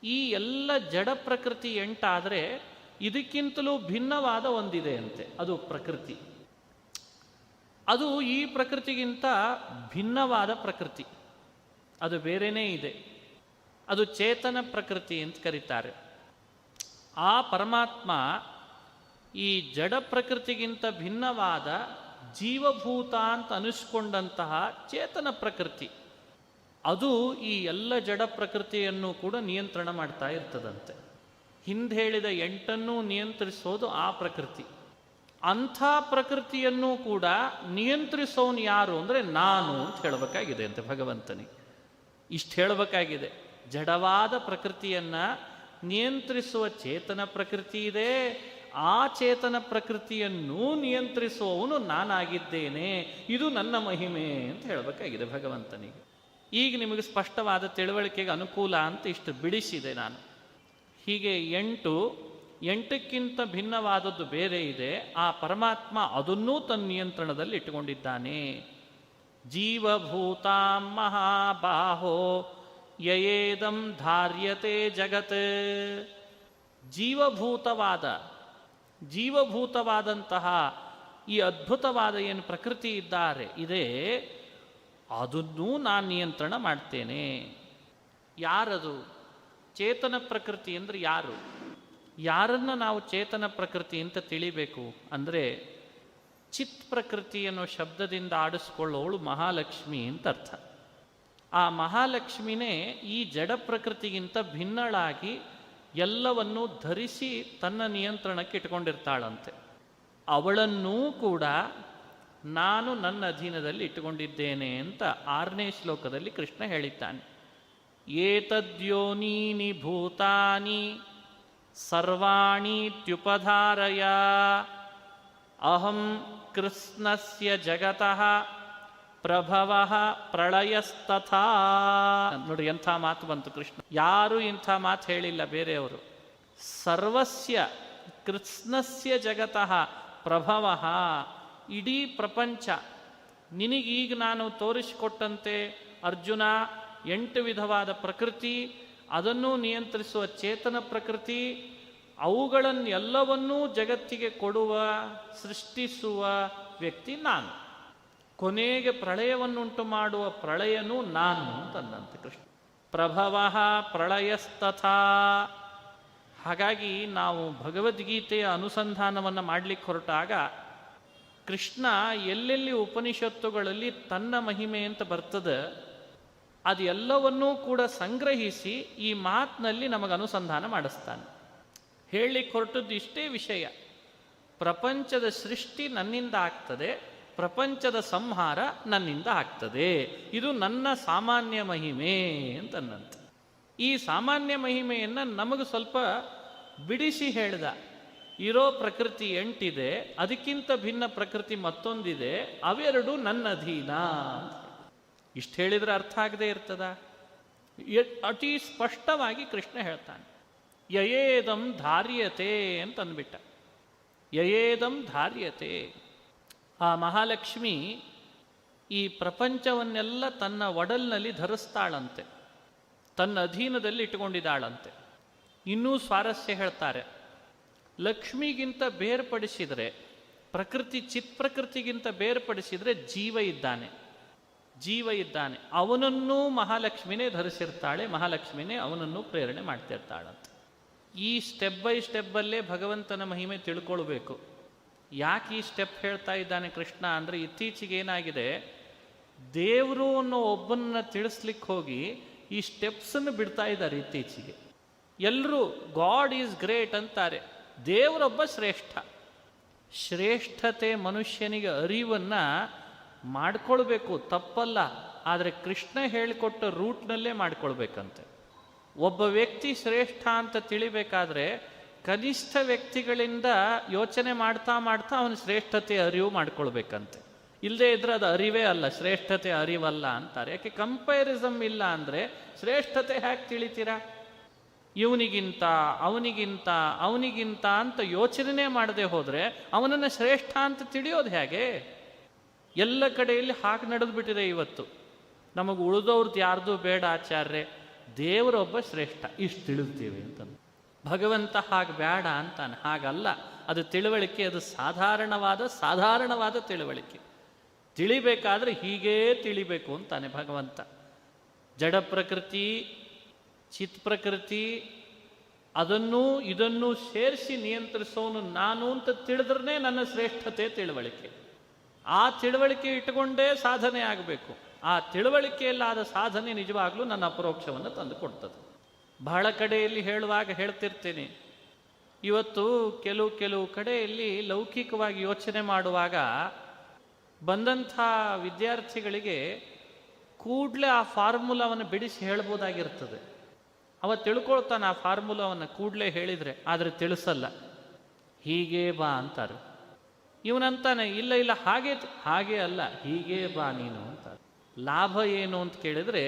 ಈ ಎಲ್ಲ ಜಡ ಪ್ರಕೃತಿ 8 ಆದರೆ ಇದಕ್ಕಿಂತಲೂ ಭಿನ್ನವಾದ ಒಂದಿದೆ ಅಂತೆ, ಅದು ಪ್ರಕೃತಿ. ಅದು ಈ ಪ್ರಕೃತಿಗಿಂತ ಭಿನ್ನವಾದ ಪ್ರಕೃತಿ, ಅದು ಬೇರೆಯೇ ಇದೆ. ಅದು ಚೇತನ ಪ್ರಕೃತಿ ಅಂತ ಕರೀತಾರೆ. ಆ ಪರಮಾತ್ಮ ಈ ಜಡ ಪ್ರಕೃತಿಗಿಂತ ಭಿನ್ನವಾದ ಜೀವಭೂತ ಅಂತ ಅನಿಸ್ಕೊಂಡಂತಹ ಚೇತನ ಪ್ರಕೃತಿ, ಅದು ಈ ಎಲ್ಲ ಜಡ ಪ್ರಕೃತಿಯನ್ನು ಕೂಡ ನಿಯಂತ್ರಣ ಮಾಡ್ತಾ ಇರ್ತದಂತೆ. ಹಿಂದೆ ಹೇಳಿದ 8 ನಿಯಂತ್ರಿಸೋದು ಆ ಪ್ರಕೃತಿ. ಅಂಥ ಪ್ರಕೃತಿಯನ್ನು ಕೂಡ ನಿಯಂತ್ರಿಸೋನು ಯಾರು ಅಂದರೆ ನಾನು ಅಂತ ಹೇಳಬೇಕಾಗಿದೆ ಅಂತೆ ಭಗವಂತನಿಗೆ. ಇಷ್ಟು ಹೇಳಬೇಕಾಗಿದೆ. ಜಡವಾದ ಪ್ರಕೃತಿಯನ್ನು ನಿಯಂತ್ರಿಸುವ ಚೇತನ ಪ್ರಕೃತಿ ಇದೆ, ಆ ಚೇತನ ಪ್ರಕೃತಿಯನ್ನು ನಿಯಂತ್ರಿಸುವವನು ನಾನಾಗಿದ್ದೇನೆ, ಇದು ನನ್ನ ಮಹಿಮೆ ಅಂತ ಹೇಳಬೇಕಾಗಿದೆ ಭಗವಂತನಿಗೆ. ಈಗ ನಿಮಗೆ ಸ್ಪಷ್ಟವಾದ ತಿಳುವಳಿಕೆಗೆ ಅನುಕೂಲ ಅಂತ ಇಷ್ಟು ಬಿಡಿಸಿದೆ ನಾನು. ಹೀಗೆ 8ಕ್ಕಿಂತ ಭಿನ್ನವಾದದ್ದು ಬೇರೆ ಇದೆ. ಆ ಪರಮಾತ್ಮ ಅದನ್ನೂ ತನ್ನ ನಿಯಂತ್ರಣದಲ್ಲಿ ಇಟ್ಟುಕೊಂಡಿದ್ದಾನೆ. ಜೀವಭೂತಾಂ ಮಹಾಬಾಹೋ ಯಯೇದಂ ಧಾರ್ಯತೆ ಜಗತ್. ಜೀವಭೂತವಾದಂತಹ ಈ ಅದ್ಭುತವಾದ ಏನು ಪ್ರಕೃತಿ ಇದೆ, ಅದನ್ನೂ ನಾನು ನಿಯಂತ್ರಣ ಮಾಡ್ತೇನೆ. ಯಾರದು? ಚೇತನ ಪ್ರಕೃತಿ ಅಂದರೆ ಯಾರು? ಯಾರನ್ನು ನಾವು ಚೇತನ ಪ್ರಕೃತಿ ಅಂತ ತಿಳಿಬೇಕು ಅಂದರೆ, ಚಿತ್ ಪ್ರಕೃತಿ ಅನ್ನೋ ಶಬ್ದದಿಂದ ಆಡಿಸ್ಕೊಳ್ಳೋಳು ಮಹಾಲಕ್ಷ್ಮಿ ಅಂತ ಅರ್ಥ. ಆ ಮಹಾಲಕ್ಷ್ಮಿನೇ ಈ ಜಡ ಪ್ರಕೃತಿಗಿಂತ ಭಿನ್ನಳಾಗಿ ಎಲ್ಲವನ್ನೂ ಧರಿಸಿ ತನ್ನ ನಿಯಂತ್ರಣಕ್ಕೆ ಇಟ್ಕೊಂಡಿರ್ತಾಳಂತೆ. ಅವಳನ್ನೂ ಕೂಡ ನಾನು ನನ್ನ ಅಧೀನದಲ್ಲಿ ಇಟ್ಟುಕೊಂಡಿದ್ದೇನೆ ಅಂತ 6ನೇ ಶ್ಲೋಕದಲ್ಲಿ ಕೃಷ್ಣ ಹೇಳಿದ್ದಾನೆ. ಏತದ್ಯೋನೀನಿ ಭೂತಾನಿ ಸರ್ವಾಣೀತ್ಯುಪಧಾರಯ ಅಹಂ ಕೃಷ್ಣಸ್ಯ ಜಗತಃ ಪ್ರಭವಃ ಪ್ರಳಯಸ್ತಥಾ. ನೋಡಿ ಎಂಥ ಮಾತು ಬಂತು ಕೃಷ್ಣ. ಯಾರೂ ಇಂಥ ಮಾತು ಹೇಳಿಲ್ಲ ಬೇರೆಯವರು. ಸರ್ವಸ್ಯ ಕೃಷ್ಣಸ್ಯ ಜಗತಃ ಪ್ರಭವಃ, ಇಡೀ ಪ್ರಪಂಚ ನಿನಗೀಗ ನಾನು ತೋರಿಸಿಕೊಟ್ಟಂತೆ ಅರ್ಜುನ 8 ವಿಧವಾದ ಪ್ರಕೃತಿ, ಅದನ್ನು ನಿಯಂತ್ರಿಸುವ ಚೇತನ ಪ್ರಕೃತಿ, ಅವುಗಳನ್ನೆಲ್ಲವನ್ನೂ ಜಗತ್ತಿಗೆ ಕೊಡುವ ಸೃಷ್ಟಿಸುವ ವ್ಯಕ್ತಿ ನಾನು. ಕೊನೆಗೆ ಪ್ರಳಯವನ್ನುಂಟು ಮಾಡುವ ಪ್ರಳಯನೂ ನಾನು ಅಂತಂದಂತೆ ಕೃಷ್ಣ. ಪ್ರಭವಃ ಪ್ರಳಯಸ್ತಥಾ. ಹಾಗಾಗಿ ನಾವು ಭಗವದ್ಗೀತೆಯ ಅನುಸಂಧಾನವನ್ನು ಮಾಡಲಿಕ್ಕೆ ಹೊರಟಾಗ ಕೃಷ್ಣ ಎಲ್ಲೆಲ್ಲಿ ಉಪನಿಷತ್ತುಗಳಲ್ಲಿ ತನ್ನ ಮಹಿಮೆ ಅಂತ ಬರ್ತದೆ ಅದೆಲ್ಲವನ್ನೂ ಕೂಡ ಸಂಗ್ರಹಿಸಿ ಈ ಮಾತಿನಲ್ಲಿ ನಮಗೆ ಅನುಸಂಧಾನ ಮಾಡಿಸ್ತಾನೆ. ಹೇಳಲಿಕ್ಕೆ ಹೊರಟದ್ದು ಇಷ್ಟೇ ವಿಷಯ. ಪ್ರಪಂಚದ ಸೃಷ್ಟಿ ನನ್ನಿಂದ ಆಗ್ತದೆ, ಪ್ರಪಂಚದ ಸಂಹಾರ ನನ್ನಿಂದ ಆಗ್ತದೆ. ಇದು ನನ್ನ ಸಾಮಾನ್ಯ ಮಹಿಮೆ ಅಂತನ್ನಂತೆ. ಈ ಸಾಮಾನ್ಯ ಮಹಿಮೆಯನ್ನು ನಮಗೆ ಸ್ವಲ್ಪ ಬಿಡಿಸಿ ಹೇಳ್ದ. ಇರೋ ಪ್ರಕೃತಿ 8 ಇದೆ, ಅದಕ್ಕಿಂತ ಭಿನ್ನ ಪ್ರಕೃತಿ ಮತ್ತೊಂದಿದೆ, ಅವೆರಡು ನನ್ನ ಅಧೀನ. ಇಷ್ಟು ಹೇಳಿದ್ರೆ ಅರ್ಥ ಆಗದೆ ಇರ್ತದ? ಅತಿ ಸ್ಪಷ್ಟವಾಗಿ ಕೃಷ್ಣ ಹೇಳ್ತಾನೆ. ಯಯೇದಂ ಧಾರ್ಯತೆ ಅಂತ ಅಂದ್ಬಿಟ್ಟ. ಯಯೇದಂ ಧಾರ್ಯತೆ. ಆ ಮಹಾಲಕ್ಷ್ಮಿ ಈ ಪ್ರಪಂಚವನ್ನೆಲ್ಲ ತನ್ನ ಒಡಲ್ನಲ್ಲಿ ಧರಿಸ್ತಾಳಂತೆ, ತನ್ನ ಅಧೀನದಲ್ಲಿ ಇಟ್ಟುಕೊಂಡಿದ್ದಾಳಂತೆ. ಇನ್ನೂ ಸ್ವಾರಸ್ಯ ಹೇಳ್ತಾರೆ, ಲಕ್ಷ್ಮಿಗಿಂತ ಬೇರ್ಪಡಿಸಿದರೆ, ಪ್ರಕೃತಿ ಚಿತ್ಪ್ರಕೃತಿಗಿಂತ ಬೇರ್ಪಡಿಸಿದರೆ ಜೀವ ಇದ್ದಾನೆ, ಜೀವ ಇದ್ದಾನೆ. ಅವನನ್ನೂ ಮಹಾಲಕ್ಷ್ಮಿನೇ ಧರಿಸಿರ್ತಾಳೆ, ಮಹಾಲಕ್ಷ್ಮಿನೇ ಅವನನ್ನು ಪ್ರೇರಣೆ ಮಾಡ್ತಿರ್ತಾಳಂತೆ. ಈ ಸ್ಟೆಪ್ ಬೈ ಸ್ಟೆಪ್ಪಲ್ಲೇ ಭಗವಂತನ ಮಹಿಮೆ ತಿಳ್ಕೊಳ್ಬೇಕು. ಯಾಕೆ ಈ ಸ್ಟೆಪ್ ಹೇಳ್ತಾ ಇದ್ದಾನೆ ಕೃಷ್ಣ ಅಂದರೆ, ಇತ್ತೀಚೆಗೆ ಏನಾಗಿದೆ, ದೇವರು ಅನ್ನೋ ಒಬ್ಬನ್ನ ತಿಳಿಸ್ಲಿಕ್ಕೆ ಹೋಗಿ ಈ ಸ್ಟೆಪ್ಸನ್ನು ಬಿಡ್ತಾ ಇದ್ದಾರೆ ಇತ್ತೀಚೆಗೆ. ಎಲ್ಲರೂ ಗಾಡ್ ಈಸ್ ಗ್ರೇಟ್ ಅಂತಾರೆ, ದೇವರೊಬ್ಬ ಶ್ರೇಷ್ಠ. ಶ್ರೇಷ್ಠತೆ ಮನುಷ್ಯನಿಗೆ ಅರಿವನ್ನು ಮಾಡ್ಕೊಳ್ಬೇಕು, ತಪ್ಪಲ್ಲ. ಆದರೆ ಕೃಷ್ಣ ಹೇಳಿಕೊಟ್ಟ ರೂಟ್ನಲ್ಲೇ ಮಾಡ್ಕೊಳ್ಬೇಕಂತೆ. ಒಬ್ಬ ವ್ಯಕ್ತಿ ಶ್ರೇಷ್ಠ ಅಂತ ತಿಳಿಬೇಕಾದ್ರೆ ಕನಿಷ್ಠ ವ್ಯಕ್ತಿಗಳಿಂದ ಯೋಚನೆ ಮಾಡ್ತಾ ಮಾಡ್ತಾ ಅವನ ಶ್ರೇಷ್ಠತೆ ಅರಿವು ಮಾಡ್ಕೊಳ್ಬೇಕಂತೆ. ಇಲ್ಲದೇ ಇದ್ರೆ ಅದು ಅರಿವೇ ಅಲ್ಲ, ಶ್ರೇಷ್ಠತೆ ಅರಿವಲ್ಲ ಅಂತಾರೆ. ಯಾಕೆ? ಕಂಪ್ಯಾರಿಸಮ್ ಇಲ್ಲ ಅಂದರೆ ಶ್ರೇಷ್ಠತೆ ಹೇಗೆ ತಿಳಿತೀರಾ? ಇವನಿಗಿಂತ ಅವನಿಗಿಂತ ಅವನಿಗಿಂತ ಅಂತ ಯೋಚನೆ ಮಾಡದೆ ಹೋದರೆ ಅವನನ್ನು ಶ್ರೇಷ್ಠ ಅಂತ ತಿಳಿಯೋದು ಹೇಗೆ? ಎಲ್ಲ ಕಡೆಯಲ್ಲಿ ಹಾಗೆ ನಡೆದು ಬಿಟ್ಟಿದೆ ಇವತ್ತು. ನಮಗೆ ಉಳಿದವ್ರದ್ದು ಯಾರ್ದು ಬೇಡ ಆಚಾರ್ಯ, ದೇವರೊಬ್ಬ ಶ್ರೇಷ್ಠ ಇಷ್ಟು ತಿಳಿತೀವಿ ಅಂತಂದು. ಭಗವಂತ ಹಾಗೆ ಬೇಡ ಅಂತಾನೆ. ಹಾಗಲ್ಲ, ಅದು ತಿಳುವಳಿಕೆ, ಅದು ಸಾಧಾರಣವಾದ ತಿಳುವಳಿಕೆ. ತಿಳಿಬೇಕಾದ್ರೆ ಹೀಗೇ ತಿಳಿಬೇಕು ಅಂತಾನೆ ಭಗವಂತ. ಜಡ ಪ್ರಕೃತಿ, ಚಿತ್ ಪ್ರಕೃತಿ, ಅದನ್ನೂ ಇದನ್ನೂ ಸೇರಿಸಿ ನಿಯಂತ್ರಿಸೋನು ನಾನು ಅಂತ ತಿಳಿದ್ರೇ ನನ್ನ ಶ್ರೇಷ್ಠತೆ ತಿಳುವಳಿಕೆ. ಆ ತಿಳುವಳಿಕೆ ಇಟ್ಟುಕೊಂಡೇ ಸಾಧನೆ ಆಗಬೇಕು. ಆ ತಿಳುವಳಿಕೆಯಲ್ಲಾದ ಸಾಧನೆ ನಿಜವಾಗ್ಲೂ ನನ್ನ ಅಪರೋಕ್ಷವನ್ನು ತಂದು ಕೊಡ್ತದೆ. ಬಹಳ ಕಡೆಯಲ್ಲಿ ಹೇಳುವಾಗ ಹೇಳ್ತಿರ್ತೀನಿ, ಇವತ್ತು ಕೆಲವು ಕಡೆಯಲ್ಲಿ ಲೌಕಿಕವಾಗಿ ಯೋಚನೆ ಮಾಡುವಾಗ ಬಂದಂಥ ವಿದ್ಯಾರ್ಥಿಗಳಿಗೆ ಕೂಡಲೇ ಆ ಫಾರ್ಮುಲಾವನ್ನು ಬಿಡಿಸಿ ಹೇಳ್ಬೋದಾಗಿರ್ತದೆ. ಅವ ತಿಳ್ಕೊಳ್ತಾನೆ ಆ ಫಾರ್ಮುಲಾವನ್ನು ಕೂಡಲೇ ಹೇಳಿದರೆ, ಆದರೆ ತಿಳಿಸಲ್ಲ. ಹೀಗೇ ಬಾ ಅಂತಾರೆ. ಇವನಂತಾನೆ, ಇಲ್ಲ ಹಾಗೆ ಅಲ್ಲ, ಹೀಗೇ ಬಾ ನೀನು ಅಂತಾರೆ. ಲಾಭ ಏನು ಅಂತ ಕೇಳಿದರೆ,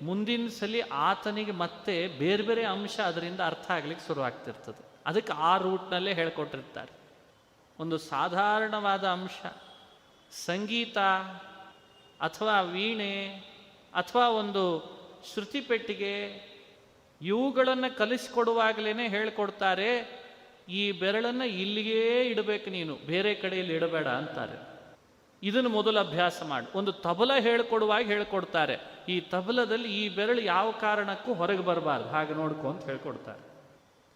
ಮುಂದಿನ ಸಲ ಆತನಿಗೆ ಮತ್ತೆ ಬೇರೆ ಬೇರೆ ಅಂಶ ಅದರಿಂದ ಅರ್ಥ ಆಗ್ಲಿಕ್ಕೆ ಶುರುವಾಗ್ತಿರ್ತದೆ. ಅದಕ್ಕೆ ಆ ರೂಟ್ನಲ್ಲೇ ಹೇಳ್ಕೊಟ್ಟಿರ್ತಾರೆ. ಒಂದು ಸಾಧಾರಣವಾದ ಅಂಶ, ಸಂಗೀತ ಅಥವಾ ವೀಣೆ ಅಥವಾ ಒಂದು ಶ್ರುತಿ ಪೆಟ್ಟಿಗೆ, ಇವುಗಳನ್ನು ಕಲಿಸಿಕೊಡುವಾಗಲೇ ಹೇಳ್ಕೊಡ್ತಾರೆ, ಈ ಬೆರಳನ್ನು ಇಲ್ಲಿಗೇ ಇಡಬೇಕು ನೀನು, ಬೇರೆ ಕಡೆಯಲ್ಲಿ ಇಡಬೇಡ ಅಂತಾರೆ. ಇದನ್ನು ಮೊದಲು ಅಭ್ಯಾಸ ಮಾಡಿ. ಒಂದು ತಬಲ ಹೇಳ್ಕೊಡುವಾಗ ಹೇಳ್ಕೊಡ್ತಾರೆ, ಈ ತಬಲದಲ್ಲಿ ಈ ಬೆರಳು ಯಾವ ಕಾರಣಕ್ಕೂ ಹೊರಗೆ ಬರಬಾರ್ದು, ಹಾಗೆ ನೋಡ್ಕೊ ಅಂತ ಹೇಳ್ಕೊಡ್ತಾರೆ.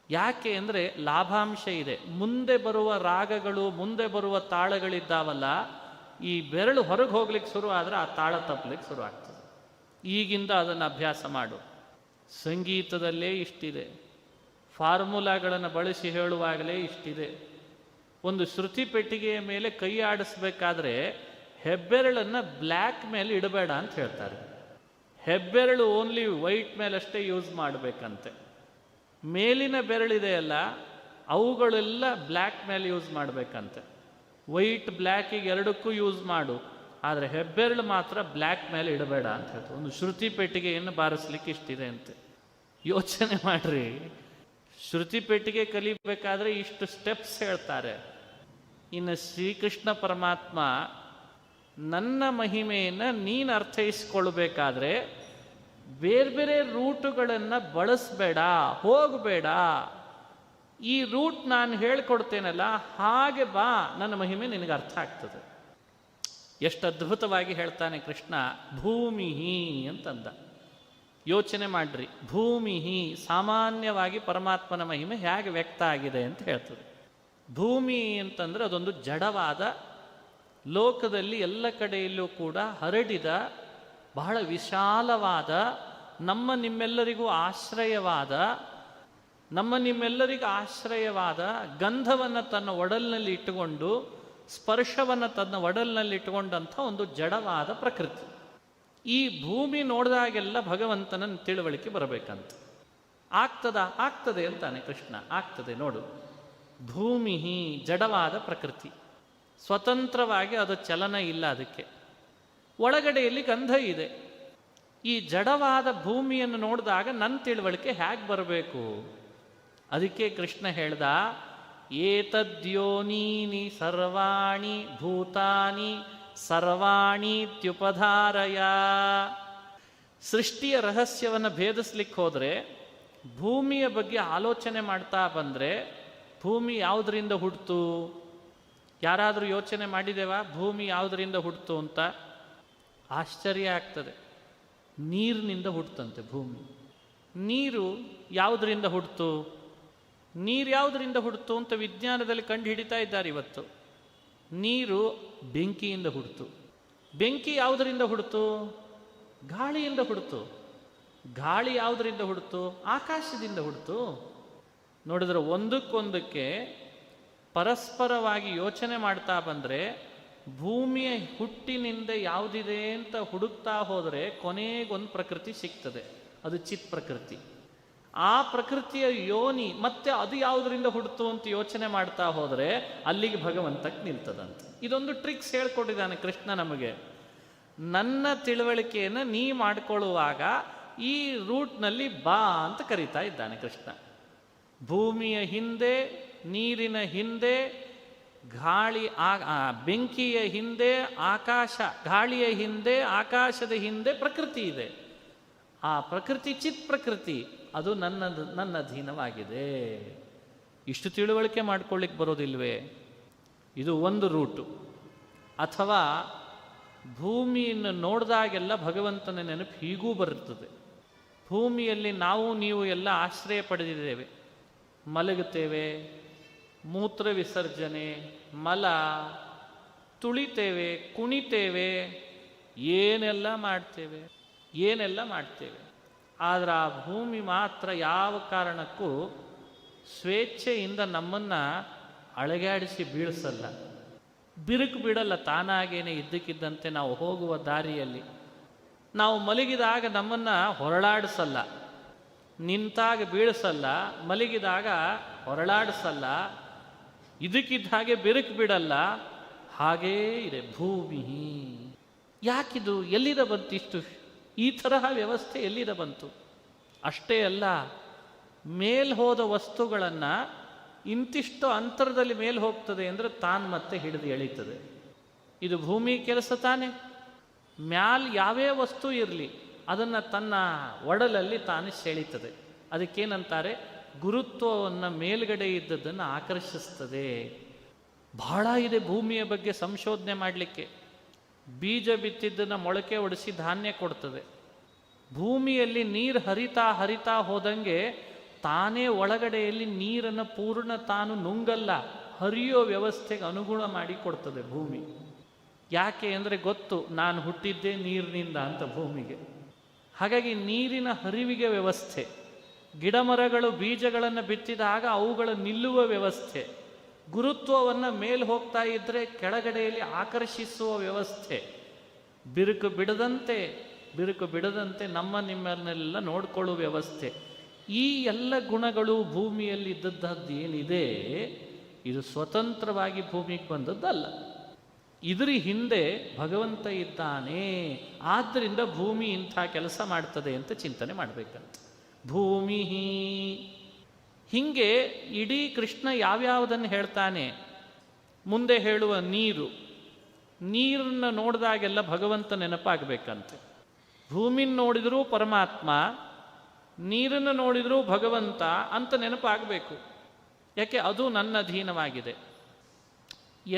ಯಾಕೆ ಅಂದರೆ ಲಾಭಾಂಶ ಇದೆ. ಮುಂದೆ ಬರುವ ರಾಗಗಳು, ಮುಂದೆ ಬರುವ ತಾಳಗಳಿದ್ದಾವಲ್ಲ, ಈ ಬೆರಳು ಹೊರಗೆ ಹೋಗ್ಲಿಕ್ಕೆ ಶುರು ಆದರೆ ಆ ತಾಳ ತಪ್ಪಲಿಕ್ಕೆ ಶುರು ಆಗ್ತದೆ. ಈಗಿಂದ ಅದನ್ನು ಅಭ್ಯಾಸ ಮಾಡು. ಸಂಗೀತದಲ್ಲೇ ಇಷ್ಟಿದೆ, ಫಾರ್ಮುಲಾಗಳನ್ನು ಬಳಸಿ ಹೇಳುವಾಗಲೇ ಇಷ್ಟಿದೆ. ಒಂದು ಶ್ರುತಿ ಪೆಟ್ಟಿಗೆಯ ಮೇಲೆ ಕೈ ಆಡಿಸ್ಬೇಕಾದ್ರೆ ಹೆಬ್ಬೆರಳನ್ನು ಬ್ಲ್ಯಾಕ್ ಮೇಲೆ ಇಡಬೇಡ ಅಂತ ಹೇಳ್ತಾರೆ. ಹೆಬ್ಬೆರಳು ಓನ್ಲಿ ವೈಟ್ ಮೇಲಷ್ಟೇ ಯೂಸ್ ಮಾಡಬೇಕಂತೆ. ಮೇಲಿನ ಬೆರಳಿದೆಯಲ್ಲ, ಅವುಗಳೆಲ್ಲ ಬ್ಲ್ಯಾಕ್ ಮೇಲೆ ಯೂಸ್ ಮಾಡಬೇಕಂತೆ. ವೈಟ್ ಬ್ಲ್ಯಾಕಿಗೆ ಎರಡಕ್ಕೂ ಯೂಸ್ ಮಾಡು, ಆದರೆ ಹೆಬ್ಬೆರಳು ಮಾತ್ರ ಬ್ಲ್ಯಾಕ್ ಮೇಲೆ ಇಡಬೇಡ ಅಂತ ಹೇಳ್ತಾರೆ. ಒಂದು ಶ್ರುತಿ ಪೆಟ್ಟಿಗೆಯನ್ನು ಬಾರಿಸ್ಲಿಕ್ಕೆ ಇಷ್ಟಿದೆ ಅಂತೆ. ಯೋಚನೆ ಮಾಡ್ರಿ, ಶ್ರುತಿ ಪೆಟ್ಟಿಗೆ ಕಲಿಬೇಕಾದ್ರೆ ಇಷ್ಟು ಸ್ಟೆಪ್ಸ್ ಹೇಳ್ತಾರೆ. ಇನ್ನು ಶ್ರೀಕೃಷ್ಣ ಪರಮಾತ್ಮ ನನ್ನ ಮಹಿಮೆಯನ್ನು ನೀನು ಅರ್ಥೈಸ್ಕೊಳ್ಬೇಕಾದ್ರೆ ಬೇರೆ ಬೇರೆ ರೂಟುಗಳನ್ನು ಬಳಸಬೇಡ, ಹೋಗಬೇಡ. ಈ ರೂಟ್ ನಾನು ಹೇಳ್ಕೊಡ್ತೇನಲ್ಲ, ಹಾಗೆ ಬಾ, ನನ್ನ ಮಹಿಮೆ ನಿನಗೆ ಅರ್ಥ ಆಗ್ತದೆ. ಎಷ್ಟು ಅದ್ಭುತವಾಗಿ ಹೇಳ್ತಾನೆ ಕೃಷ್ಣ. ಭೂಮಿಹಿ ಅಂತಂದ. ಯೋಚನೆ ಮಾಡ್ರಿ, ಭೂಮಿಹಿ ಸಾಮಾನ್ಯವಾಗಿ ಪರಮಾತ್ಮನ ಮಹಿಮೆ ಹೇಗೆ ವ್ಯಕ್ತ ಆಗಿದೆ ಅಂತ ಹೇಳ್ತದೆ. ಭೂಮಿ ಅಂತಂದರೆ ಅದೊಂದು ಜಡವಾದ, ಲೋಕದಲ್ಲಿ ಎಲ್ಲ ಕಡೆಯಲ್ಲೂ ಕೂಡ ಹರಡಿದ, ಬಹಳ ವಿಶಾಲವಾದ, ನಮ್ಮ ನಿಮ್ಮೆಲ್ಲರಿಗೂ ಆಶ್ರಯವಾದ ಗಂಧವನ್ನು ತನ್ನ ಒಡಲಿನಲ್ಲಿ ಇಟ್ಟುಕೊಂಡು, ಸ್ಪರ್ಶವನ್ನು ತನ್ನ ಒಡಲಿನಲ್ಲಿ ಇಟ್ಟುಕೊಂಡಂಥ ಒಂದು ಜಡವಾದ ಪ್ರಕೃತಿ. ಈ ಭೂಮಿ ನೋಡಿದಾಗೆಲ್ಲ ಭಗವಂತನ ತಿಳುವಳಿಕೆ ಬರಬೇಕಂತ. ಆಗ್ತದೆ ಅಂತಾನೆ ಕೃಷ್ಣ. ಆಗ್ತದೆ ನೋಡು. ಭೂಮಿ ಜಡವಾದ ಪ್ರಕೃತಿ, ಸ್ವತಂತ್ರವಾಗಿ ಅದು ಚಲನ ಇಲ್ಲ. ಅದಕ್ಕೆ ಒಳಗಡೆಯಲ್ಲಿ ಗಂಧ ಇದೆ. ಈ ಜಡವಾದ ಭೂಮಿಯನ್ನು ನೋಡಿದಾಗ ನನ್ನ ತಿಳುವಳಿಕೆ ಹೇಗೆ ಬರಬೇಕು? ಅದಕ್ಕೆ ಕೃಷ್ಣ ಹೇಳ್ದ, ಏತದ್ಯೋನೀನಿ ಸರ್ವಾಣಿ ಭೂತಾನಿ ಸರ್ವಾಣೀತ್ಯುಪಧಾರಯ. ಸೃಷ್ಟಿಯ ರಹಸ್ಯವನ್ನು ಭೇದಿಸ್ಲಿಕ್ಕೆ ಹೋದರೆ, ಭೂಮಿಯ ಬಗ್ಗೆ ಆಲೋಚನೆ ಮಾಡ್ತಾ ಬಂದರೆ, ಭೂಮಿ ಯಾವುದರಿಂದ ಹುಟ್ಟಿತು? ಯಾರಾದರೂ ಯೋಚನೆ ಮಾಡಿದೇವಾ ಭೂಮಿ ಯಾವುದರಿಂದ ಹುಟ್ಟಿತು ಅಂತ? ಆಶ್ಚರ್ಯ ಆಗ್ತದೆ. ನೀರಿನಿಂದ ಹುಟ್ಟಂತೆ ಭೂಮಿ. ನೀರು ಯಾವುದರಿಂದ ಹುಟ್ಟಿತು? ನೀರು ಯಾವುದರಿಂದ ಹುಟ್ಟಿತು ಅಂತ ವಿಜ್ಞಾನದಲ್ಲಿ ಕಂಡು ಹಿಡಿತಾ ಇದ್ದಾರೆ ಇವತ್ತು. ನೀರು ಬೆಂಕಿಯಿಂದ ಹುಟ್ಟಿತು. ಬೆಂಕಿ ಯಾವುದರಿಂದ ಹುಟ್ಟಿತು? ಗಾಳಿಯಿಂದ ಹುಟ್ಟಿತು. ಗಾಳಿ ಯಾವುದರಿಂದ ಹುಟ್ಟಿತು? ಆಕಾಶದಿಂದ ಹುಟ್ಟಿತು. ನೋಡಿದ್ರೆ ಒಂದಕ್ಕೊಂದಕ್ಕೆ ಪರಸ್ಪರವಾಗಿ ಯೋಚನೆ ಮಾಡ್ತಾ ಬಂದರೆ, ಭೂಮಿಯ ಹುಟ್ಟಿನಿಂದ ಯಾವುದಿದೆ ಅಂತ ಹುಡುಕ್ತಾ ಹೋದರೆ ಕೊನೆಗೊಂದು ಪ್ರಕೃತಿ ಸಿಗ್ತದೆ. ಅದು ಚಿತ್ ಪ್ರಕೃತಿ. ಆ ಪ್ರಕೃತಿಯ ಯೋನಿ ಮತ್ತೆ ಅದು ಯಾವುದರಿಂದ ಹುಡ್ತು ಅಂತ ಯೋಚನೆ ಮಾಡ್ತಾ ಹೋದರೆ ಅಲ್ಲಿಗೆ ಭಗವಂತಕ್ಕೆ ನಿಲ್ತದಂತೆ. ಇದೊಂದು ಟ್ರಿಕ್ಸ್ ಹೇಳ್ಕೊಟ್ಟಿದ್ದಾನೆ ಕೃಷ್ಣ ನಮಗೆ. ನನ್ನ ತಿಳುವಳಿಕೆಯನ್ನು ನೀ ಮಾಡಿಕೊಳ್ಳುವಾಗ ಈ ರೂಟ್ನಲ್ಲಿ ಬಾ ಅಂತ ಕರೀತಾ ಇದ್ದಾನೆ ಕೃಷ್ಣ. ಭೂಮಿಯ ಹಿಂದೆ, ನೀರಿನ ಹಿಂದೆ, ಬೆಂಕಿಯ ಹಿಂದೆ ಆಕಾಶ, ಗಾಳಿಯ ಹಿಂದೆ ಆಕಾಶದ ಹಿಂದೆ ಪ್ರಕೃತಿ ಇದೆ. ಆ ಪ್ರಕೃತಿ ಚಿತ್ ಪ್ರಕೃತಿ, ಅದು ನನ್ನ ಅಧೀನವಾಗಿದೆ. ಇಷ್ಟು ತಿಳುವಳಿಕೆ ಮಾಡ್ಕೊಳ್ಳಿಕ್ಕೆ ಬರೋದಿಲ್ವೇ? ಇದು ಒಂದು ರೂಟು. ಅಥವಾ ಭೂಮಿಯನ್ನು ನೋಡಿದಾಗೆಲ್ಲ ಭಗವಂತನ ನೆನಪು ಹೀಗೂ ಬರುತ್ತದೆ. ಭೂಮಿಯಲ್ಲಿ ನಾವು ನೀವು ಎಲ್ಲ ಆಶ್ರಯ ಪಡೆದಿದ್ದೇವೆ. ಮಲಗುತ್ತೇವೆ, ಮೂತ್ರ ವಿಸರ್ಜನೆ, ಮಲ, ತುಳಿತೇವೆ, ಕುಣಿತೇವೆ, ಏನೆಲ್ಲ ಮಾಡ್ತೇವೆ. ಆದರೆ ಆ ಭೂಮಿ ಮಾತ್ರ ಯಾವ ಕಾರಣಕ್ಕೂ ಸ್ವೇಚ್ಛೆಯಿಂದ ನಮ್ಮನ್ನು ಅಳಗಾಡಿಸಿ ಬೀಳಿಸಲ್ಲ, ಬಿರುಕು ಬಿಡಲ್ಲ. ತಾನಾಗೇನೆ ಇದ್ದಕ್ಕಿದ್ದಂತೆ ನಾವು ಹೋಗುವ ದಾರಿಯಲ್ಲಿ ನಾವು ಮಲಗಿದಾಗ ನಮ್ಮನ್ನು ಹೊರಳಾಡಿಸಲ್ಲ, ನಿಂತಾಗ ಬೀಳಿಸಲ್ಲ, ಮಲಗಿದಾಗ ಹೊರಳಾಡಿಸಲ್ಲ, ಇದಕ್ಕಿದ್ದ ಹಾಗೆ ಬಿರುಕು ಬಿಡಲ್ಲ. ಹಾಗೇ ಇದೆ ಭೂಮಿ. ಯಾಕಿದು? ಎಲ್ಲಿದ ಬಂತು ಇಷ್ಟು? ಈ ತರಹ ವ್ಯವಸ್ಥೆ ಎಲ್ಲಿದ ಬಂತು? ಅಷ್ಟೇ ಅಲ್ಲ, ಮೇಲ್ ಹೋದ ವಸ್ತುಗಳನ್ನು ಇಂತಿಷ್ಟು ಅಂತರದಲ್ಲಿ ಮೇಲೆ ಹೋಗ್ತದೆ ಅಂದರೆ ತಾನು ಮತ್ತೆ ಹಿಡಿದು ಎಳೀತದೆ. ಇದು ಭೂಮಿ ಕೆಲಸ ತಾನೆ. ಮ್ಯಾಲ್ ಯಾವೇ ವಸ್ತು ಇರಲಿ ಅದನ್ನು ತನ್ನ ಒಡಲಲ್ಲಿ ತಾನು ಸೆಳೀತದೆ. ಅದಕ್ಕೇನಂತಾರೆ? ಗುರುತ್ವವನ್ನು ಮೇಲ್ಗಡೆ ಇದ್ದದ್ದನ್ನು ಆಕರ್ಷಿಸ್ತದೆ. ಬಹಳ ಇದೆ ಭೂಮಿಯ ಬಗ್ಗೆ ಸಂಶೋಧನೆ ಮಾಡಲಿಕ್ಕೆ. ಬೀಜ ಬಿತ್ತಿದ್ದನ್ನು ಮೊಳಕೆ ಒಡಿಸಿ ಧಾನ್ಯ ಕೊಡ್ತದೆ. ಭೂಮಿಯಲ್ಲಿ ನೀರು ಹರಿತಾ ಹೋದಂಗೆ ತಾನೇ ಒಳಗಡೆಯಲ್ಲಿ ನೀರನ್ನು ಪೂರ್ಣ ತಾನು ನುಂಗಲ್ಲ, ಹರಿಯೋ ವ್ಯವಸ್ಥೆಗೆ ಅನುಗುಣ ಮಾಡಿ ಕೊಡ್ತದೆ ಭೂಮಿ. ಯಾಕೆ ಅಂದರೆ ಗೊತ್ತು, ನಾನು ಹುಟ್ಟಿದ್ದೇ ನೀರಿನಿಂದ ಅಂತ ಭೂಮಿಗೆ. ಹಾಗಾಗಿ ನೀರಿನ ಹರಿವಿಗೆ ವ್ಯವಸ್ಥೆ. ಗಿಡಮರಗಳು ಬೀಜಗಳನ್ನು ಬಿತ್ತಿದಾಗ ಅವುಗಳ ನಿಲ್ಲುವ ವ್ಯವಸ್ಥೆ. ಗುರುತ್ವವನ್ನು ಮೇಲೆ ಹೋಗ್ತಾ ಇದ್ದರೆ ಕೆಳಗಡೆಯಲ್ಲಿ ಆಕರ್ಷಿಸುವ ವ್ಯವಸ್ಥೆ. ಬಿರುಕು ಬಿಡದಂತೆ ನಿಮ್ಮನ್ನೆಲ್ಲ ನೋಡಿಕೊಳ್ಳುವ ವ್ಯವಸ್ಥೆ. ಈ ಎಲ್ಲ ಗುಣಗಳು ಭೂಮಿಯಲ್ಲಿ ಇದ್ದದ್ದು ಏನಿದೆ, ಇದು ಸ್ವತಂತ್ರವಾಗಿ ಭೂಮಿಗೆ ಬಂದದ್ದಲ್ಲ. ಇದರ ಹಿಂದೆ ಭಗವಂತ ಇದ್ದಾನೆ. ಆದ್ದರಿಂದ ಭೂಮಿ ಇಂಥ ಕೆಲಸ ಮಾಡ್ತದೆ ಅಂತ ಚಿಂತನೆ ಮಾಡಬೇಕಂತ. ಭೂಮಿ ಹಿಂಗೆ ಇಡೀ ಕೃಷ್ಣ ಯಾವ್ಯಾವುದನ್ನು ಹೇಳ್ತಾನೆ. ಮುಂದೆ ಹೇಳುವ ನೀರನ್ನು ನೋಡಿದಾಗೆಲ್ಲ ಭಗವಂತ ನೆನಪಾಗಬೇಕಂತೆ. ಭೂಮಿನ ನೋಡಿದರೂ ಪರಮಾತ್ಮ, ನೀರನ್ನು ನೋಡಿದರೂ ಭಗವಂತ ಅಂತ ನೆನಪಾಗಬೇಕು. ಯಾಕೆ? ಅದು ನನ್ನ ಅಧೀನವಾಗಿದೆ.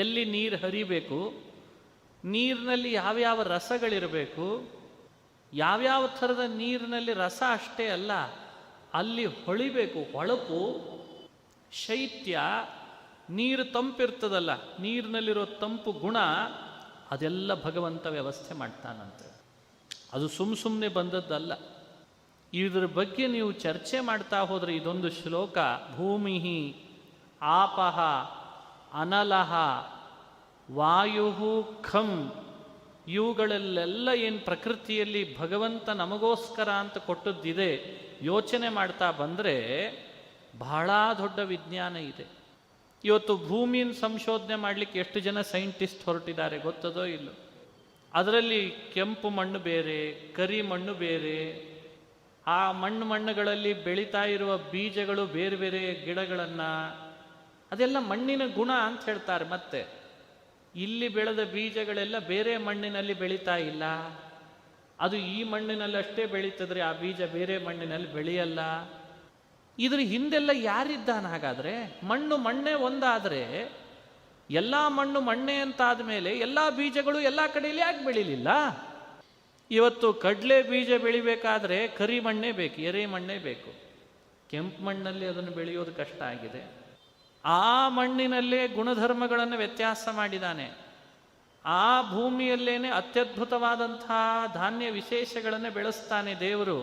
ಎಲ್ಲಿ ನೀರು ಹರಿಬೇಕು, ನೀರಿನಲ್ಲಿ ಯಾವ್ಯಾವ ರಸಗಳಿರಬೇಕು, ಯಾವ್ಯಾವ ಥರದ ನೀರಿನಲ್ಲಿ ರಸ ಅಷ್ಟೇ ಅಲ್ಲ, ಅಲ್ಲಿ ಹೊಳಿಬೇಕು. ಹೊಳಪು, ಶೈತ್ಯ, ನೀರು ತಂಪಿರ್ತದಲ್ಲ, ನೀರಿನಲ್ಲಿರೋ ತಂಪು ಗುಣ, ಅದೆಲ್ಲ ಭಗವಂತ ವ್ಯವಸ್ಥೆ ಮಾಡ್ತಾನಂತೆ. ಅದು ಸುಮ್ಮನೆ ಬಂದದ್ದಲ್ಲ. ಇದರ ಬಗ್ಗೆ ನೀವು ಚರ್ಚೆ ಮಾಡ್ತಾ ಹೋದರೆ ಇದೊಂದು ಶ್ಲೋಕ, ಭೂಮಿ ಆಪಃ ಅನಲಃ ವಾಯು ಖಂ ಇವುಗಳಲ್ಲೆಲ್ಲ ಏನು ಪ್ರಕೃತಿಯಲ್ಲಿ ಭಗವಂತ ನಮಗೋಸ್ಕರ ಅಂತ ಕೊಟ್ಟದ್ದಿದೆ, ಯೋಚನೆ ಮಾಡ್ತಾ ಬಂದರೆ ಬಹಳ ದೊಡ್ಡ ವಿಜ್ಞಾನ ಇದೆ. ಇವತ್ತು ಭೂಮಿಯನ್ನು ಸಂಶೋಧನೆ ಮಾಡಲಿಕ್ಕೆ ಎಷ್ಟು ಜನ ಸೈಂಟಿಸ್ಟ್ ಹೊರಟಿದ್ದಾರೆ ಗೊತ್ತದೋ ಇಲ್ಲೋ. ಅದರಲ್ಲಿ ಕೆಂಪು ಮಣ್ಣು ಬೇರೆ, ಕರಿ ಮಣ್ಣು ಬೇರೆ, ಆ ಮಣ್ಣುಗಳಲ್ಲಿ ಬೆಳೀತಾ ಇರುವ ಬೀಜಗಳು ಬೇರೆ ಬೇರೆ ಗಿಡಗಳನ್ನು, ಅದೆಲ್ಲ ಮಣ್ಣಿನ ಗುಣ ಅಂತ ಹೇಳ್ತಾರೆ. ಮತ್ತೆ ಇಲ್ಲಿ ಬೆಳೆದ ಬೀಜಗಳೆಲ್ಲ ಬೇರೆ ಮಣ್ಣಿನಲ್ಲಿ ಬೆಳೀತಾ ಇಲ್ಲ, ಅದು ಈ ಮಣ್ಣಿನಲ್ಲಿ ಅಷ್ಟೇ ಬೆಳೀತಿದ್ರೆ ಆ ಬೀಜ ಬೇರೆ ಮಣ್ಣಿನಲ್ಲಿ ಬೆಳೆಯಲ್ಲ. ಇದ್ರ ಹಿಂದೆಲ್ಲ ಯಾರಿದ್ದಾನ? ಹಾಗಾದರೆ ಮಣ್ಣು ಮಣ್ಣೇ ಒಂದಾದರೆ ಎಲ್ಲ ಮಣ್ಣು ಮಣ್ಣೆ ಅಂತಾದ ಮೇಲೆ ಎಲ್ಲ ಬೀಜಗಳು ಎಲ್ಲ ಕಡೆಯಲ್ಲಿ ಯಾಕೆ ಬೆಳೀಲಿಲ್ಲ? ಇವತ್ತು ಕಡಲೆ ಬೀಜ ಬೆಳಿಬೇಕಾದ್ರೆ ಕರಿ ಮಣ್ಣೇ ಬೇಕು, ಎರೆ ಮಣ್ಣೇ ಬೇಕು. ಕೆಂಪು ಮಣ್ಣಲ್ಲಿ ಅದನ್ನು ಬೆಳೆಯೋದು ಕಷ್ಟ ಆಗಿದೆ. ಆ ಮಣ್ಣಿನಲ್ಲೇ ಗುಣಧರ್ಮಗಳನ್ನು ವ್ಯತ್ಯಾಸ ಮಾಡಿದ್ದಾನೆ. ಆ ಭೂಮಿಯಲ್ಲೇನೆ ಅತ್ಯದ್ಭುತವಾದಂಥ ಧಾನ್ಯ ವಿಶೇಷಗಳನ್ನು ಬೆಳೆಸ್ತಾನೆ ದೇವರು.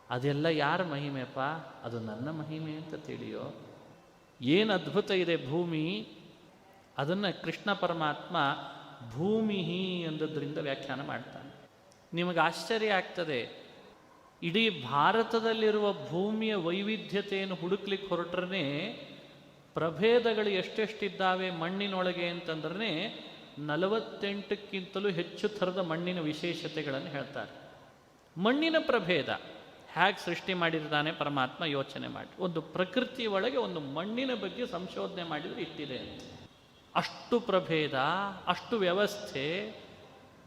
ಅದೆಲ್ಲ ಯಾರ ಮಹಿಮೆಪ್ಪ? ಅದು ನನ್ನ ಮಹಿಮೆ ಅಂತ ತಿಳಿಯೋ. ಏನು ಅದ್ಭುತ ಇದೆ ಭೂಮಿ. ಅದನ್ನು ಕೃಷ್ಣ ಪರಮಾತ್ಮ ಭೂಮಿ ಎಂದದ್ರಿಂದ ವ್ಯಾಖ್ಯಾನ ಮಾಡ್ತಾನೆ. ನಿಮಗೆ ಆಶ್ಚರ್ಯ ಆಗ್ತದೆ, ಇಡೀ ಭಾರತದಲ್ಲಿರುವ ಭೂಮಿಯ ವೈವಿಧ್ಯತೆಯನ್ನು ಹುಡುಕ್ಲಿಕ್ಕೆ ಹೊರಟ್ರೆ ಪ್ರಭೇದಗಳು ಎಷ್ಟೆಷ್ಟಿದ್ದಾವೆ ಮಣ್ಣಿನೊಳಗೆ ಅಂತಂದ್ರೆ 48ಕ್ಕಿಂತಲೂ ಹೆಚ್ಚು ಥರದ ಮಣ್ಣಿನ ವಿಶೇಷತೆಗಳನ್ನು ಹೇಳ್ತಾರೆ. ಮಣ್ಣಿನ ಪ್ರಭೇದ ಹೇಗೆ ಸೃಷ್ಟಿ ಮಾಡಿರ್ತಾನೆ ಪರಮಾತ್ಮ ಯೋಚನೆ ಮಾಡಿ. ಒಂದು ಪ್ರಕೃತಿ ಒಳಗೆ ಒಂದು ಮಣ್ಣಿನ ಬಗ್ಗೆ ಸಂಶೋಧನೆ ಮಾಡಿದರೆ ಇಟ್ಟಿದೆ ಅಂತ. ಅಷ್ಟು ಪ್ರಭೇದ, ಅಷ್ಟು ವ್ಯವಸ್ಥೆ,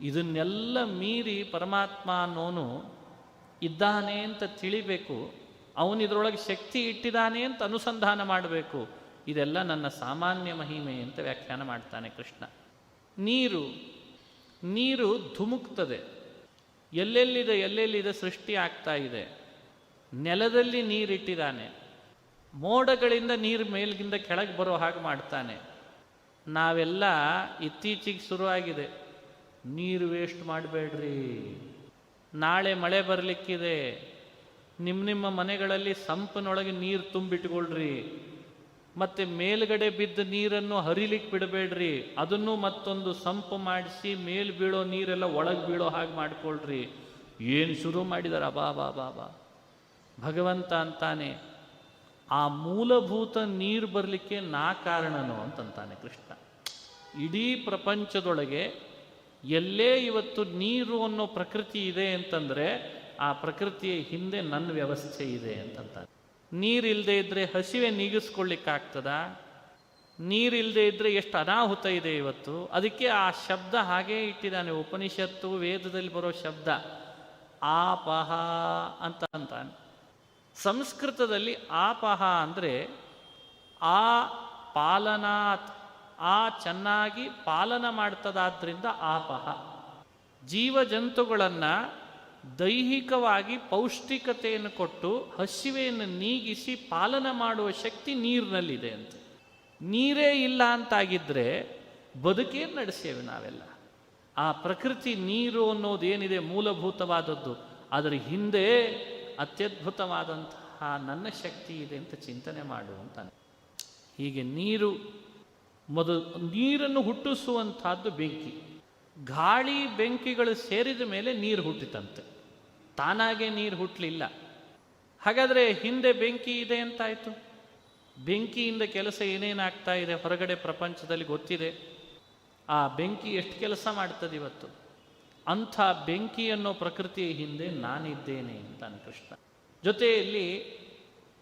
ಇದನ್ನೆಲ್ಲ ಮೀರಿ ಪರಮಾತ್ಮ ಅನ್ನೋನು ಇದ್ದಾನೆ ಅಂತ ತಿಳಿಬೇಕು. ಅವನಿದ್ರೊಳಗೆ ಶಕ್ತಿ ಇಟ್ಟಿದ್ದಾನೆ ಅಂತ ಅನುಸಂಧಾನ ಮಾಡಬೇಕು. ಇದೆಲ್ಲ ನನ್ನ ಸಾಮಾನ್ಯ ಮಹಿಮೆ ಅಂತ ವ್ಯಾಖ್ಯಾನ ಮಾಡ್ತಾನೆ ಕೃಷ್ಣ. ನೀರು ಧುಮುಕ್ತದೆ, ಎಲ್ಲೆಲ್ಲಿದೆ ಸೃಷ್ಟಿ ಆಗ್ತಾ ಇದೆ. ನೆಲದಲ್ಲಿ ನೀರಿಟ್ಟಿದ್ದಾನೆ, ಮೋಡಗಳಿಂದ ನೀರು ಮೇಲ್ಗಿಂದ ಕೆಳಗೆ ಬರೋ ಹಾಗೆ ಮಾಡ್ತಾನೆ. ನಾವೆಲ್ಲ ಇತ್ತೀಚೆಗೆ ಶುರುವಾಗಿದೆ, ನೀರು ವೇಸ್ಟ್ ಮಾಡಬೇಡ್ರಿ, ನಾಳೆ ಮಳೆ ಬರಲಿಕ್ಕಿದೆ, ನಿಮ್ಮ ಮನೆಗಳಲ್ಲಿ ಸಂಪಿನೊಳಗೆ ನೀರು ತುಂಬಿಟ್ಕೊಳ್ರಿ, ಮತ್ತು ಮೇಲ್ಗಡೆ ಬಿದ್ದ ನೀರನ್ನು ಹರಿಲಿಕ್ಕೆ ಬಿಡಬೇಡ್ರಿ, ಅದನ್ನು ಮತ್ತೊಂದು ಸಂಪು ಮಾಡಿಸಿ ಮೇಲ್ ಬೀಳೋ ನೀರೆಲ್ಲ ಒಳಗೆ ಬೀಳೋ ಹಾಗೆ ಮಾಡ್ಕೊಳ್ರಿ. ಏನು ಶುರು ಮಾಡಿದಾರ? ಬಾ ಭಗವಂತ ಅಂತಾನೆ ಆ ಮೂಲಭೂತ ನೀರು ಬರಲಿಕ್ಕೆ ನಾ ಕಾರಣನೋ ಅಂತಂತಾನೆ ಕೃಷ್ಣ. ಇಡೀ ಪ್ರಪಂಚದೊಳಗೆ ಎಲ್ಲೇ ಇವತ್ತು ನೀರು ಅನ್ನೋ ಪ್ರಕೃತಿ ಇದೆ ಅಂತಂದರೆ ಆ ಪ್ರಕೃತಿಯ ಹಿಂದೆ ನನ್ನ ವ್ಯವಸ್ಥೆ ಇದೆ ಅಂತಂತಾನೆ. ನೀರಿಲ್ಲದೆ ಇದ್ದರೆ ಹಸಿವೆ ನೀಗಿಸ್ಕೊಳ್ಳಿಕ್ಕಾಗ್ತದ? ನೀರಿಲ್ಲದೆ ಇದ್ದರೆ ಎಷ್ಟು ಅನಾಹುತ ಇದೆ ಇವತ್ತು. ಅದಕ್ಕೆ ಆ ಶಬ್ದ ಹಾಗೇ ಇಟ್ಟಿದ್ದಾನೆ. ಉಪನಿಷತ್ತು ವೇದದಲ್ಲಿ ಬರೋ ಶಬ್ದ ಆಪಹ ಅಂತ ಅಂತಾನೆ. ಸಂಸ್ಕೃತದಲ್ಲಿ ಆಪಹ ಅಂದರೆ ಆ ಪಾಲನಾತ್, ಆ ಚೆನ್ನಾಗಿ ಪಾಲನ ಮಾಡ್ತದಾದ್ರಿಂದ ಆಪಹ. ಜೀವಜಂತುಗಳನ್ನು ದೈಹಿಕವಾಗಿ ಪೌಷ್ಟಿಕತೆಯನ್ನು ಕೊಟ್ಟು ಹಸಿವೆಯನ್ನು ನೀಗಿಸಿ ಪಾಲನ ಮಾಡುವ ಶಕ್ತಿ ನೀರಿನಲ್ಲಿದೆ ಅಂತ. ನೀರೇ ಇಲ್ಲ ಅಂತಾಗಿದ್ದರೆ ಬದುಕೇನು ನಡೆಸೇವೆ ನಾವೆಲ್ಲ? ಆ ಪ್ರಕೃತಿ ನೀರು ಅನ್ನೋದೇನಿದೆ ಮೂಲಭೂತವಾದದ್ದು, ಅದರ ಹಿಂದೆ ಅತ್ಯದ್ಭುತವಾದಂತಹ ನನ್ನ ಶಕ್ತಿ ಇದೆ ಅಂತ ಚಿಂತನೆ ಮಾಡು ಅಂತಾನೆ. ಹೀಗೆ ನೀರನ್ನು ಹುಟ್ಟಿಸುವಂತಹದ್ದು ಬೆಂಕಿ. ಗಾಳಿ ಬೆಂಕಿಗಳು ಸೇರಿದ ಮೇಲೆ ನೀರು ಹುಟ್ಟಿತಂತೆ, ತಾನಾಗೆ ನೀರು ಹುಟ್ಟಲಿಲ್ಲ. ಹಾಗಾದರೆ ಹಿಂದೆ ಬೆಂಕಿ ಇದೆ ಅಂತಾಯಿತು. ಬೆಂಕಿಯಿಂದ ಕೆಲಸ ಏನೇನಾಗ್ತಾ ಇದೆ ಹೊರಗಡೆ ಪ್ರಪಂಚದಲ್ಲಿ ಗೊತ್ತಿದೆ. ಆ ಬೆಂಕಿ ಎಷ್ಟು ಕೆಲಸ ಮಾಡ್ತದೆ ಇವತ್ತು. ಅಂಥ ಬೆಂಕಿ ಅನ್ನೋ ಪ್ರಕೃತಿಯ ಹಿಂದೆ ನಾನಿದ್ದೇನೆ ಅಂತಾನೆ ಕೃಷ್ಣ. ಜೊತೆಯಲ್ಲಿ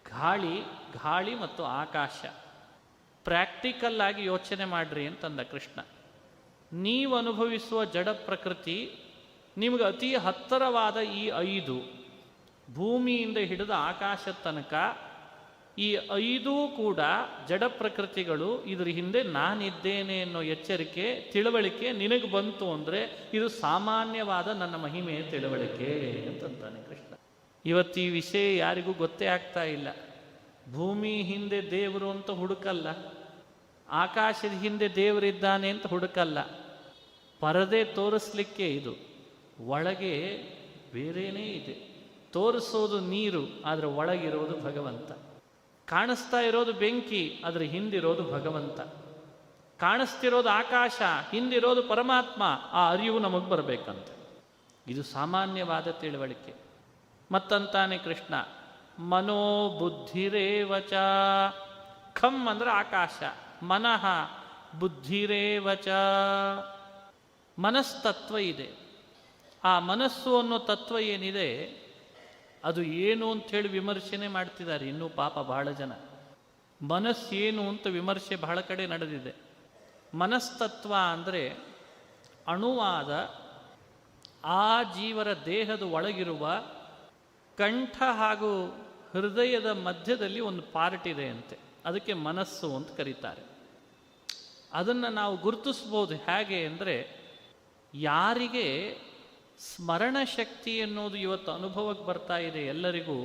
ಗಾಳಿ ಮತ್ತು ಆಕಾಶ ಪ್ರಾಕ್ಟಿಕಲ್ ಆಗಿ ಯೋಚನೆ ಮಾಡ್ರಿ ಅಂತಂದ ಕೃಷ್ಣ. ನೀವು ಅನುಭವಿಸುವ ಜಡ ಪ್ರಕೃತಿ, ನಿಮಗೆ ಅತಿ ಹತ್ತಿರವಾದ ಈ 5 ಭೂಮಿಯಿಂದ ಹಿಡಿದು ಆಕಾಶ ತನಕ, ಈ 5 ಕೂಡ ಜಡ ಪ್ರಕೃತಿಗಳು. ಇದ್ರ ಹಿಂದೆ ನಾನಿದ್ದೇನೆ ಅನ್ನೋ ಎಚ್ಚರಿಕೆ, ತಿಳುವಳಿಕೆ ನಿನಗೆ ಬಂತು ಅಂದರೆ ಇದು ಸಾಮಾನ್ಯವಾದ ನನ್ನ ಮಹಿಮೆಯ ತಿಳುವಳಿಕೆ ಅಂತಂತಾನೆ ಕೃಷ್ಣ. ಇವತ್ತು ಈ ವಿಷಯ ಯಾರಿಗೂ ಗೊತ್ತೇ ಆಗ್ತಾ ಇಲ್ಲ. ಭೂಮಿ ಹಿಂದೆ ದೇವರು ಅಂತ ಹುಡುಕಲ್ಲ, ಆಕಾಶದ ಹಿಂದೆ ದೇವರಿದ್ದಾನೆ ಅಂತ ಹುಡುಕಲ್ಲ. ಪರದೆ ತೋರಿಸ್ಲಿಕ್ಕೆ ಇದು, ಒಳಗೆ ಬೇರೆಯೇ ಇದೆ. ತೋರಿಸೋದು ನೀರು, ಆದರೆ ಒಳಗಿರೋದು ಭಗವಂತ. ಕಾಣಿಸ್ತಾ ಇರೋದು ಬೆಂಕಿ, ಅದರ ಹಿಂದಿರೋದು ಭಗವಂತ. ಕಾಣಿಸ್ತಿರೋದು ಆಕಾಶ, ಹಿಂದಿರೋದು ಪರಮಾತ್ಮ. ಆ ಅರಿವು ನಮಗೆ ಬರಬೇಕಂತೆ. ಇದು ಸಾಮಾನ್ಯವಾದ ತಿಳುವಳಿಕೆ. ಮತ್ತಂತಾನೆ ಕೃಷ್ಣ, ಮನೋಬುದ್ಧಿರೇವಚ. ಖಂ ಅಂದರೆ ಆಕಾಶ, ಮನಃ ಬುದ್ಧಿರೇವಚ. ಮನಸ್ತತ್ವ ಇದೆ. ಆ ಮನಸ್ಸು ಅನ್ನೋ ತತ್ವ ಏನಿದೆ ಅದು ಏನು ಅಂಥೇಳಿ ವಿಮರ್ಶೆನೆ ಮಾಡ್ತಿದ್ದಾರೆ ಇನ್ನೂ ಪಾಪ ಬಹಳ ಜನ. ಮನಸ್ಸೇನು ಅಂತ ವಿಮರ್ಶೆ ಬಹಳ ಕಡೆ ನಡೆದಿದೆ. ಮನಸ್ತತ್ವ ಅಂದರೆ ಅಣುವಾದ ಆ ಜೀವರ ದೇಹದ ಒಳಗಿರುವ ಕಂಠ ಹಾಗೂ ಹೃದಯದ ಮಧ್ಯದಲ್ಲಿ ಒಂದು ಪಾರ್ಟ್ ಇದೆ ಅಂತೆ, ಅದಕ್ಕೆ ಮನಸ್ಸು ಅಂತ ಕರೀತಾರೆ. ಅದನ್ನು ನಾವು ಗುರುತಿಸ್ಬೋದು ಹೇಗೆ ಅಂದರೆ, ಯಾರಿಗೆ ಸ್ಮರಣ ಶಕ್ತಿ ಅನ್ನೋದು ಇವತ್ತು ಅನುಭವಕ್ಕೆ ಬರ್ತಾ ಇದೆ ಎಲ್ಲರಿಗೂ,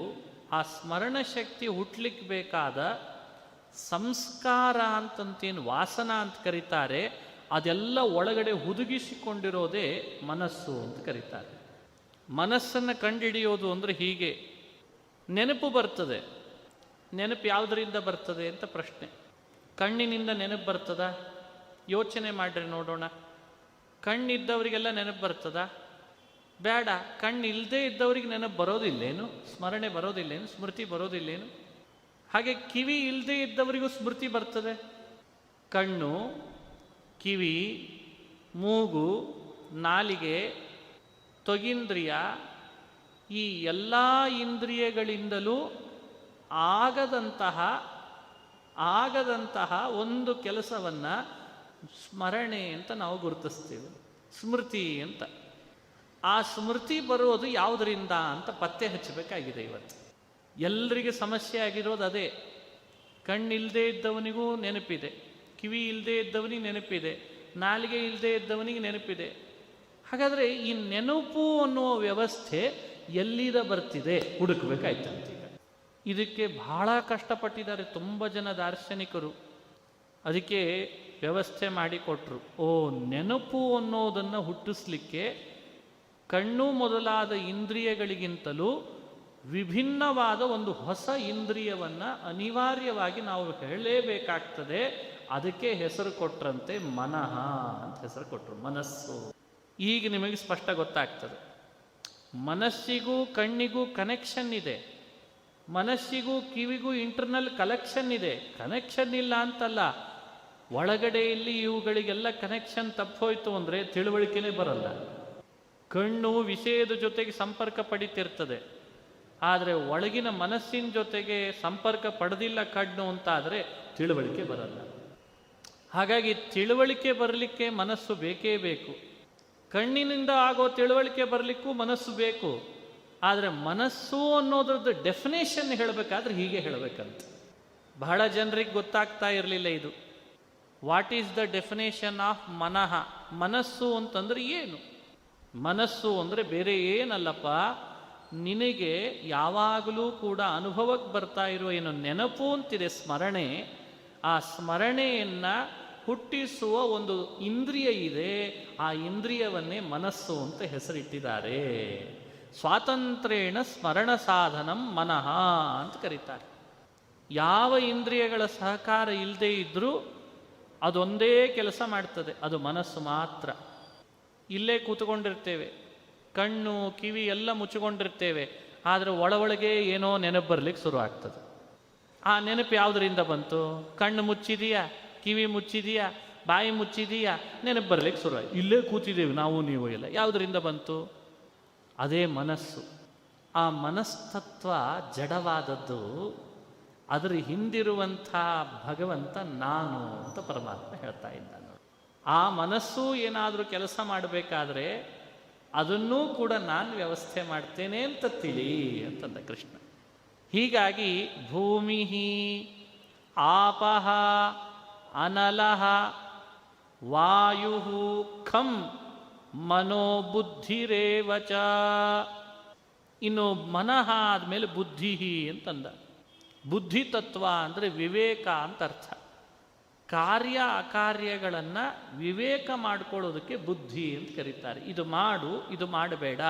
ಆ ಸ್ಮರಣ ಶಕ್ತಿ ಹುಟ್ಟಲಿಕ್ಕೆ ಬೇಕಾದ ಸಂಸ್ಕಾರ ಅಂತಂತೇನು ವಾಸನ ಅಂತ ಕರೀತಾರೆ, ಅದೆಲ್ಲ ಒಳಗಡೆ ಹುದುಗಿಸಿಕೊಂಡಿರೋದೇ ಮನಸ್ಸು ಅಂತ ಕರೀತಾರೆ. ಮನಸ್ಸನ್ನು ಕಂಡುಹಿಡಿಯೋದು ಅಂದರೆ ಹೀಗೆ, ನೆನಪು ಬರ್ತದೆ. ನೆನಪು ಯಾವುದರಿಂದ ಬರ್ತದೆ ಅಂತ ಪ್ರಶ್ನೆ. ಕಣ್ಣಿನಿಂದ ನೆನಪು ಬರ್ತದ? ಯೋಚನೆ ಮಾಡ್ರಿ ನೋಡೋಣ. ಕಣ್ಣಿದ್ದವರಿಗೆಲ್ಲ ನೆನಪು ಬರ್ತದ? ಬೇಡ. ಕಣ್ಣು ಇಲ್ಲದೆ ಇದ್ದವರಿಗೆ ನೆನಪು ಬರೋದಿಲ್ಲೇನು? ಸ್ಮರಣೆ ಬರೋದಿಲ್ಲೇನು? ಸ್ಮೃತಿ ಬರೋದಿಲ್ಲೇನು? ಹಾಗೆ ಕಿವಿ ಇಲ್ಲದೆ ಇದ್ದವರಿಗೂ ಸ್ಮೃತಿ ಬರ್ತದೆ. ಕಣ್ಣು, ಕಿವಿ, ಮೂಗು, ನಾಲಿಗೆ, ತ್ವಗಿಂದ್ರಿಯ, ಈ ಎಲ್ಲ ಇಂದ್ರಿಯಗಳಿಂದಲೂ ಆಗದಂತಹ ಒಂದು ಕೆಲಸವನ್ನು ಸ್ಮರಣೆ ಅಂತ ನಾವು ಗುರುತಿಸ್ತೀವಿ, ಸ್ಮೃತಿ ಅಂತ. ಆ ಸ್ಮೃತಿ ಬರೋದು ಯಾವುದರಿಂದ ಅಂತ ಪತ್ತೆ ಹಚ್ಚಬೇಕಾಗಿದೆ ಇವತ್ತು. ಎಲ್ಲರಿಗೆ ಸಮಸ್ಯೆ ಆಗಿರೋದು ಅದೇ. ಕಣ್ಣಿಲ್ಲದೆ ಇದ್ದವನಿಗೂ ನೆನಪಿದೆ, ಕಿವಿ ಇಲ್ಲದೆ ಇದ್ದವನಿಗೆ ನೆನಪಿದೆ, ನಾಲಿಗೆ ಇಲ್ಲದೆ ಇದ್ದವನಿಗೆ ನೆನಪಿದೆ. ಹಾಗಾದರೆ ಈ ನೆನಪು ಅನ್ನುವ ವ್ಯವಸ್ಥೆ ಎಲ್ಲಿಂದ ಬರ್ತಿದೆ ಹುಡುಕಬೇಕಾಯ್ತಂತೆ. ಈಗ ಇದಕ್ಕೆ ಬಹಳ ಕಷ್ಟಪಟ್ಟಿದ್ದಾರೆ ತುಂಬ ಜನ ದಾರ್ಶನಿಕರು. ಅದಕ್ಕೆ ವ್ಯವಸ್ಥೆ ಮಾಡಿಕೊಟ್ರು. ನೆನಪು ಅನ್ನೋದನ್ನು ಹುಟ್ಟಿಸ್ಲಿಕ್ಕೆ ಕಣ್ಣು ಮೊದಲಾದ ಇಂದ್ರಿಯಗಳಿಗಿಂತಲೂ ವಿಭಿನ್ನವಾದ ಒಂದು ಹೊಸ ಇಂದ್ರಿಯವನ್ನು ಅನಿವಾರ್ಯವಾಗಿ ನಾವು ಹೇಳಲೇಬೇಕಾಗ್ತದೆ. ಅದಕ್ಕೆ ಹೆಸರು ಕೊಟ್ರಂತೆ ಮನಃ ಅಂತ ಹೆಸರು ಕೊಟ್ಟರು, ಮನಸ್ಸು. ಈಗ ನಿಮಗೆ ಸ್ಪಷ್ಟ ಗೊತ್ತಾಗ್ತದೆ. ಮನಸ್ಸಿಗೂ ಕಣ್ಣಿಗೂ ಕನೆಕ್ಷನ್ ಇದೆ, ಮನಸ್ಸಿಗೂ ಕಿವಿಗೂ ಇಂಟರ್ನಲ್ ಕಲೆಕ್ಷನ್ ಇದೆ. ಕನೆಕ್ಷನ್ ಇಲ್ಲ ಅಂತಲ್ಲ, ಒಳಗಡೆಯಲ್ಲಿ ಇವುಗಳಿಗೆಲ್ಲ ಕನೆಕ್ಷನ್ ತಪ್ಪೋಯ್ತು ಅಂದರೆ ತಿಳುವಳಿಕೆನೇ ಬರಲ್ಲ. ಕಣ್ಣು ವಿಷಯದ ಜೊತೆಗೆ ಸಂಪರ್ಕ ಪಡಿತಿರ್ತದೆ, ಆದರೆ ಒಳಗಿನ ಮನಸ್ಸಿನ ಜೊತೆಗೆ ಸಂಪರ್ಕ ಪಡೆದಿಲ್ಲ ಕಣ್ಣು ಅಂತ ಆದರೆ ತಿಳುವಳಿಕೆ ಬರಲ್ಲ. ಹಾಗಾಗಿ ತಿಳುವಳಿಕೆ ಬರಲಿಕ್ಕೆ ಮನಸ್ಸು ಬೇಕೇ ಬೇಕು. ಕಣ್ಣಿನಿಂದ ಆಗೋ ತಿಳುವಳಿಕೆ ಬರಲಿಕ್ಕೂ ಮನಸ್ಸು ಬೇಕು. ಆದರೆ ಮನಸ್ಸು ಅನ್ನೋದ್ರದ್ದು ಡೆಫಿನೇಷನ್ ಹೇಳಬೇಕಾದ್ರೆ ಹೀಗೆ ಹೇಳಬೇಕಂತ. ಬಹಳ ಜನರಿಗೆ ಗೊತ್ತಾಗ್ತಾ ಇರಲಿಲ್ಲ ಇದು. What is the definition of ಮನಃ? ಮನಸ್ಸು ಅಂತಂದ್ರೆ ಏನು? ಮನಸ್ಸು ಅಂದರೆ ಬೇರೆ ಏನಲ್ಲಪ್ಪ, ನಿನಗೆ ಯಾವಾಗಲೂ ಕೂಡ ಅನುಭವಕ್ಕೆ ಬರ್ತಾ ಇರುವ ಏನು ನೆನಪು ಅಂತಿದೆ, ಸ್ಮರಣೆ. ಆ ಸ್ಮರಣೆಯನ್ನು ಹುಟ್ಟಿಸುವ ಒಂದು ಇಂದ್ರಿಯ ಇದೆ. ಆ ಇಂದ್ರಿಯವನ್ನೇ ಮನಸ್ಸು ಅಂತ ಹೆಸರಿಟ್ಟಿದ್ದಾರೆ. ಸ್ವಾತಂತ್ರ್ಯೇಣ ಸ್ಮರಣ ಸಾಧನಂ ಮನಃ ಅಂತ ಕರೀತಾರೆ. ಯಾವ ಇಂದ್ರಿಯಗಳ ಸಹಕಾರ ಇಲ್ಲದೆ ಇದ್ದರೂ ಅದೊಂದೇ ಕೆಲಸ ಮಾಡ್ತದೆ, ಅದು ಮನಸ್ಸು ಮಾತ್ರ. ಇಲ್ಲೇ ಕೂತ್ಕೊಂಡಿರ್ತೇವೆ, ಕಣ್ಣು ಕಿವಿ ಎಲ್ಲ ಮುಚ್ಚಿಕೊಂಡಿರ್ತೇವೆ, ಆದರೆ ಒಳಗೆ ಏನೋ ನೆನಪು ಬರಲಿಕ್ಕೆ ಶುರು ಆಗ್ತದೆ. ಆ ನೆನಪು ಯಾವುದರಿಂದ ಬಂತು? ಕಣ್ಣು ಮುಚ್ಚಿದೀಯಾ, ಕಿವಿ ಮುಚ್ಚಿದೀಯಾ, ಬಾಯಿ ಮುಚ್ಚಿದೀಯಾ, ನೆನಪು ಬರಲಿಕ್ಕೆ ಶುರು ಆಯ್ತು. ಇಲ್ಲೇ ಕೂತಿದ್ದೇವೆ ನಾವು ನೀವು ಎಲ್ಲ. ಯಾವುದರಿಂದ ಬಂತು? ಅದೇ ಮನಸ್ಸು. ಆ ಮನಸ್ತತ್ವ ಜಡವಾದದ್ದು. ಅದರ ಹಿಂದಿರುವಂಥ ಭಗವಂತ ನಾನು ಅಂತ ಪರಮಾತ್ಮ ಹೇಳ್ತಾ ಇದ್ದಾನೆ. ಆ ಮನಸ್ಸು ಏನಾದರೂ ಕೆಲಸ ಮಾಡಬೇಕಾದ್ರೆ ಅದನ್ನೂ ಕೂಡ ನಾನು ವ್ಯವಸ್ಥೆ ಮಾಡ್ತೇನೆ ಅಂತ ತಿಳಿ ಅಂತಂದ ಕೃಷ್ಣ. ಹೀಗಾಗಿ ಭೂಮಿ ಆಪಃ ಅನಲಃ ವಾಯು ಖಂ ಮನೋಬುದ್ಧಿರೇವಚ. ಇನ್ನು ಮನಃ ಆದಮೇಲೆ ಬುದ್ಧಿ ಅಂತಂದ. ಬುದ್ಧಿ ತತ್ವ ಅಂದರೆ ವಿವೇಕ ಅಂತ ಅರ್ಥ. ಕಾರ್ಯ ಅಕಾರ್ಯಗಳನ್ನು ವಿವೇಕ ಮಾಡ್ಕೊಳ್ಳೋದಕ್ಕೆ ಬುದ್ಧಿ ಅಂತ ಕರೀತಾರೆ. ಇದು ಮಾಡು, ಇದು ಮಾಡಬೇಡ,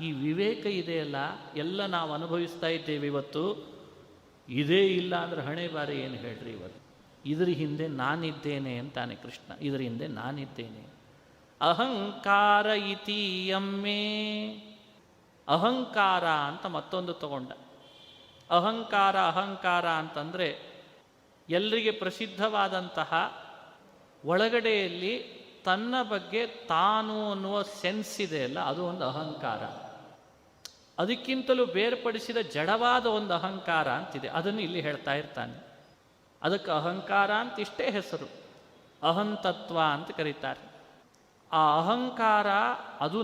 ಈ ವಿವೇಕ ಇದೆಯಲ್ಲ, ಎಲ್ಲ ನಾವು ಅನುಭವಿಸ್ತಾ ಇದ್ದೇವೆ ಇವತ್ತು. ಇದೇ ಇಲ್ಲ ಅಂದರೆ ಹಣೆ ಬಾರಿ ಏನು ಹೇಳ್ರಿ ಇವತ್ತು. ಇದರ ಹಿಂದೆ ನಾನಿದ್ದೇನೆ ಅಂತಾನೆ ಕೃಷ್ಣ. ಇದರ ಹಿಂದೆ ನಾನಿದ್ದೇನೆ. ಅಹಂಕಾರ ಇತೀಯಮ್ಮೆ. ಅಹಂಕಾರ ಅಂತ ಮತ್ತೊಂದು ತಗೊಂಡ. ಅಹಂಕಾರ ಅಹಂಕಾರ ಅಂತಂದರೆ ಎಲ್ಲರಿಗೆ ಪ್ರಸಿದ್ಧವಾದಂತಹ ಒಳಗಡೆಯಲ್ಲಿ ತನ್ನ ಬಗ್ಗೆ ತಾನು ಅನ್ನುವ ಸೆನ್ಸ್ ಇದೆ ಅಲ್ಲ, ಅದು ಒಂದು ಅಹಂಕಾರ. ಅದಕ್ಕಿಂತಲೂ ಬೇರ್ಪಡಿಸಿದ ಜಡವಾದ ಒಂದು ಅಹಂಕಾರ ಅಂತಿದೆ, ಅದನ್ನು ಇಲ್ಲಿ ಹೇಳ್ತಾ ಇರ್ತಾನೆ. ಅದಕ್ಕೆ ಅಹಂಕಾರ ಅಂತ ಇಷ್ಟೇ ಹೆಸರು, ಅಹಂತತ್ವ ಅಂತ ಕರೀತಾರೆ. ಆ ಅಹಂಕಾರ ಅದು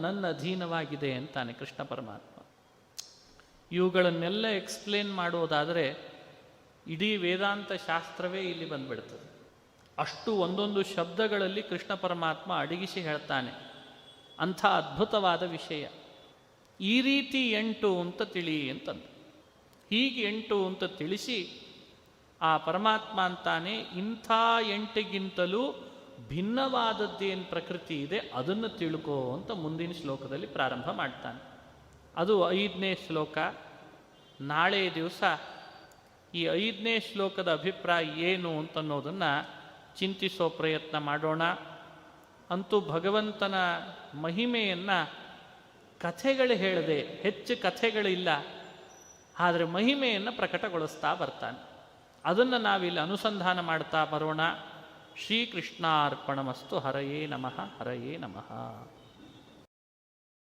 ನನ್ನ ಅಧೀನವಾಗಿದೆ ಅಂತಾನೆ ಕೃಷ್ಣ ಪರಮಾತ್ಮ. ಇವುಗಳನ್ನೆಲ್ಲ ಎಕ್ಸ್ಪ್ಲೇನ್ ಮಾಡೋದಾದರೆ ಇಡೀ ವೇದಾಂತ ಶಾಸ್ತ್ರವೇ ಇಲ್ಲಿ ಬಂದ್ಬಿಡ್ತದೆ. ಅಷ್ಟು ಒಂದೊಂದು ಶಬ್ದಗಳಲ್ಲಿ ಕೃಷ್ಣ ಪರಮಾತ್ಮ ಅಡಗಿಸಿ ಹೇಳ್ತಾನೆ. ಅಂಥ ಅದ್ಭುತವಾದ ವಿಷಯ. ಈ ರೀತಿ 8 ಅಂತ ತಿಳಿ ಅಂತಂದು, ಹೀಗೆ 8 ಅಂತ ತಿಳಿಸಿ ಆ ಪರಮಾತ್ಮ ಅಂತಾನೆ ಇಂಥ 8ಗಿಂತಲೂ ಭಿನ್ನವಾದದ್ದೇನು ಪ್ರಕೃತಿ ಇದೆ ಅದನ್ನು ತಿಳ್ಕೋ ಅಂತ ಮುಂದಿನ ಶ್ಲೋಕದಲ್ಲಿ ಪ್ರಾರಂಭ ಮಾಡ್ತಾನೆ. ಅದು 5ನೇ ಶ್ಲೋಕ. ನಾಳೆ ದಿವಸ ಈ 5ನೇ ಶ್ಲೋಕದ ಅಭಿಪ್ರಾಯ ಏನು ಅಂತನ್ನೋದನ್ನು ಚಿಂತಿಸೋ ಪ್ರಯತ್ನ ಮಾಡೋಣ. ಅಂತೂ ಭಗವಂತನ ಮಹಿಮೆಯನ್ನು ಕಥೆಗಳು ಹೇಳದೆ, ಹೆಚ್ಚು ಕಥೆಗಳಿಲ್ಲ, ಆದರೆ ಮಹಿಮೆಯನ್ನು ಪ್ರಕಟಗೊಳಿಸ್ತಾ ಬರ್ತಾನೆ. ಅದನ್ನು ನಾವಿಲ್ಲಿ ಅನುಸಂಧಾನ ಮಾಡ್ತಾ ಬರೋಣ. ಶ್ರೀಕೃಷ್ಣಾರ್ಪಣಮಸ್ತು. ಹರಯೇ ನಮಃ. ಹರಯೇ ನಮಃ.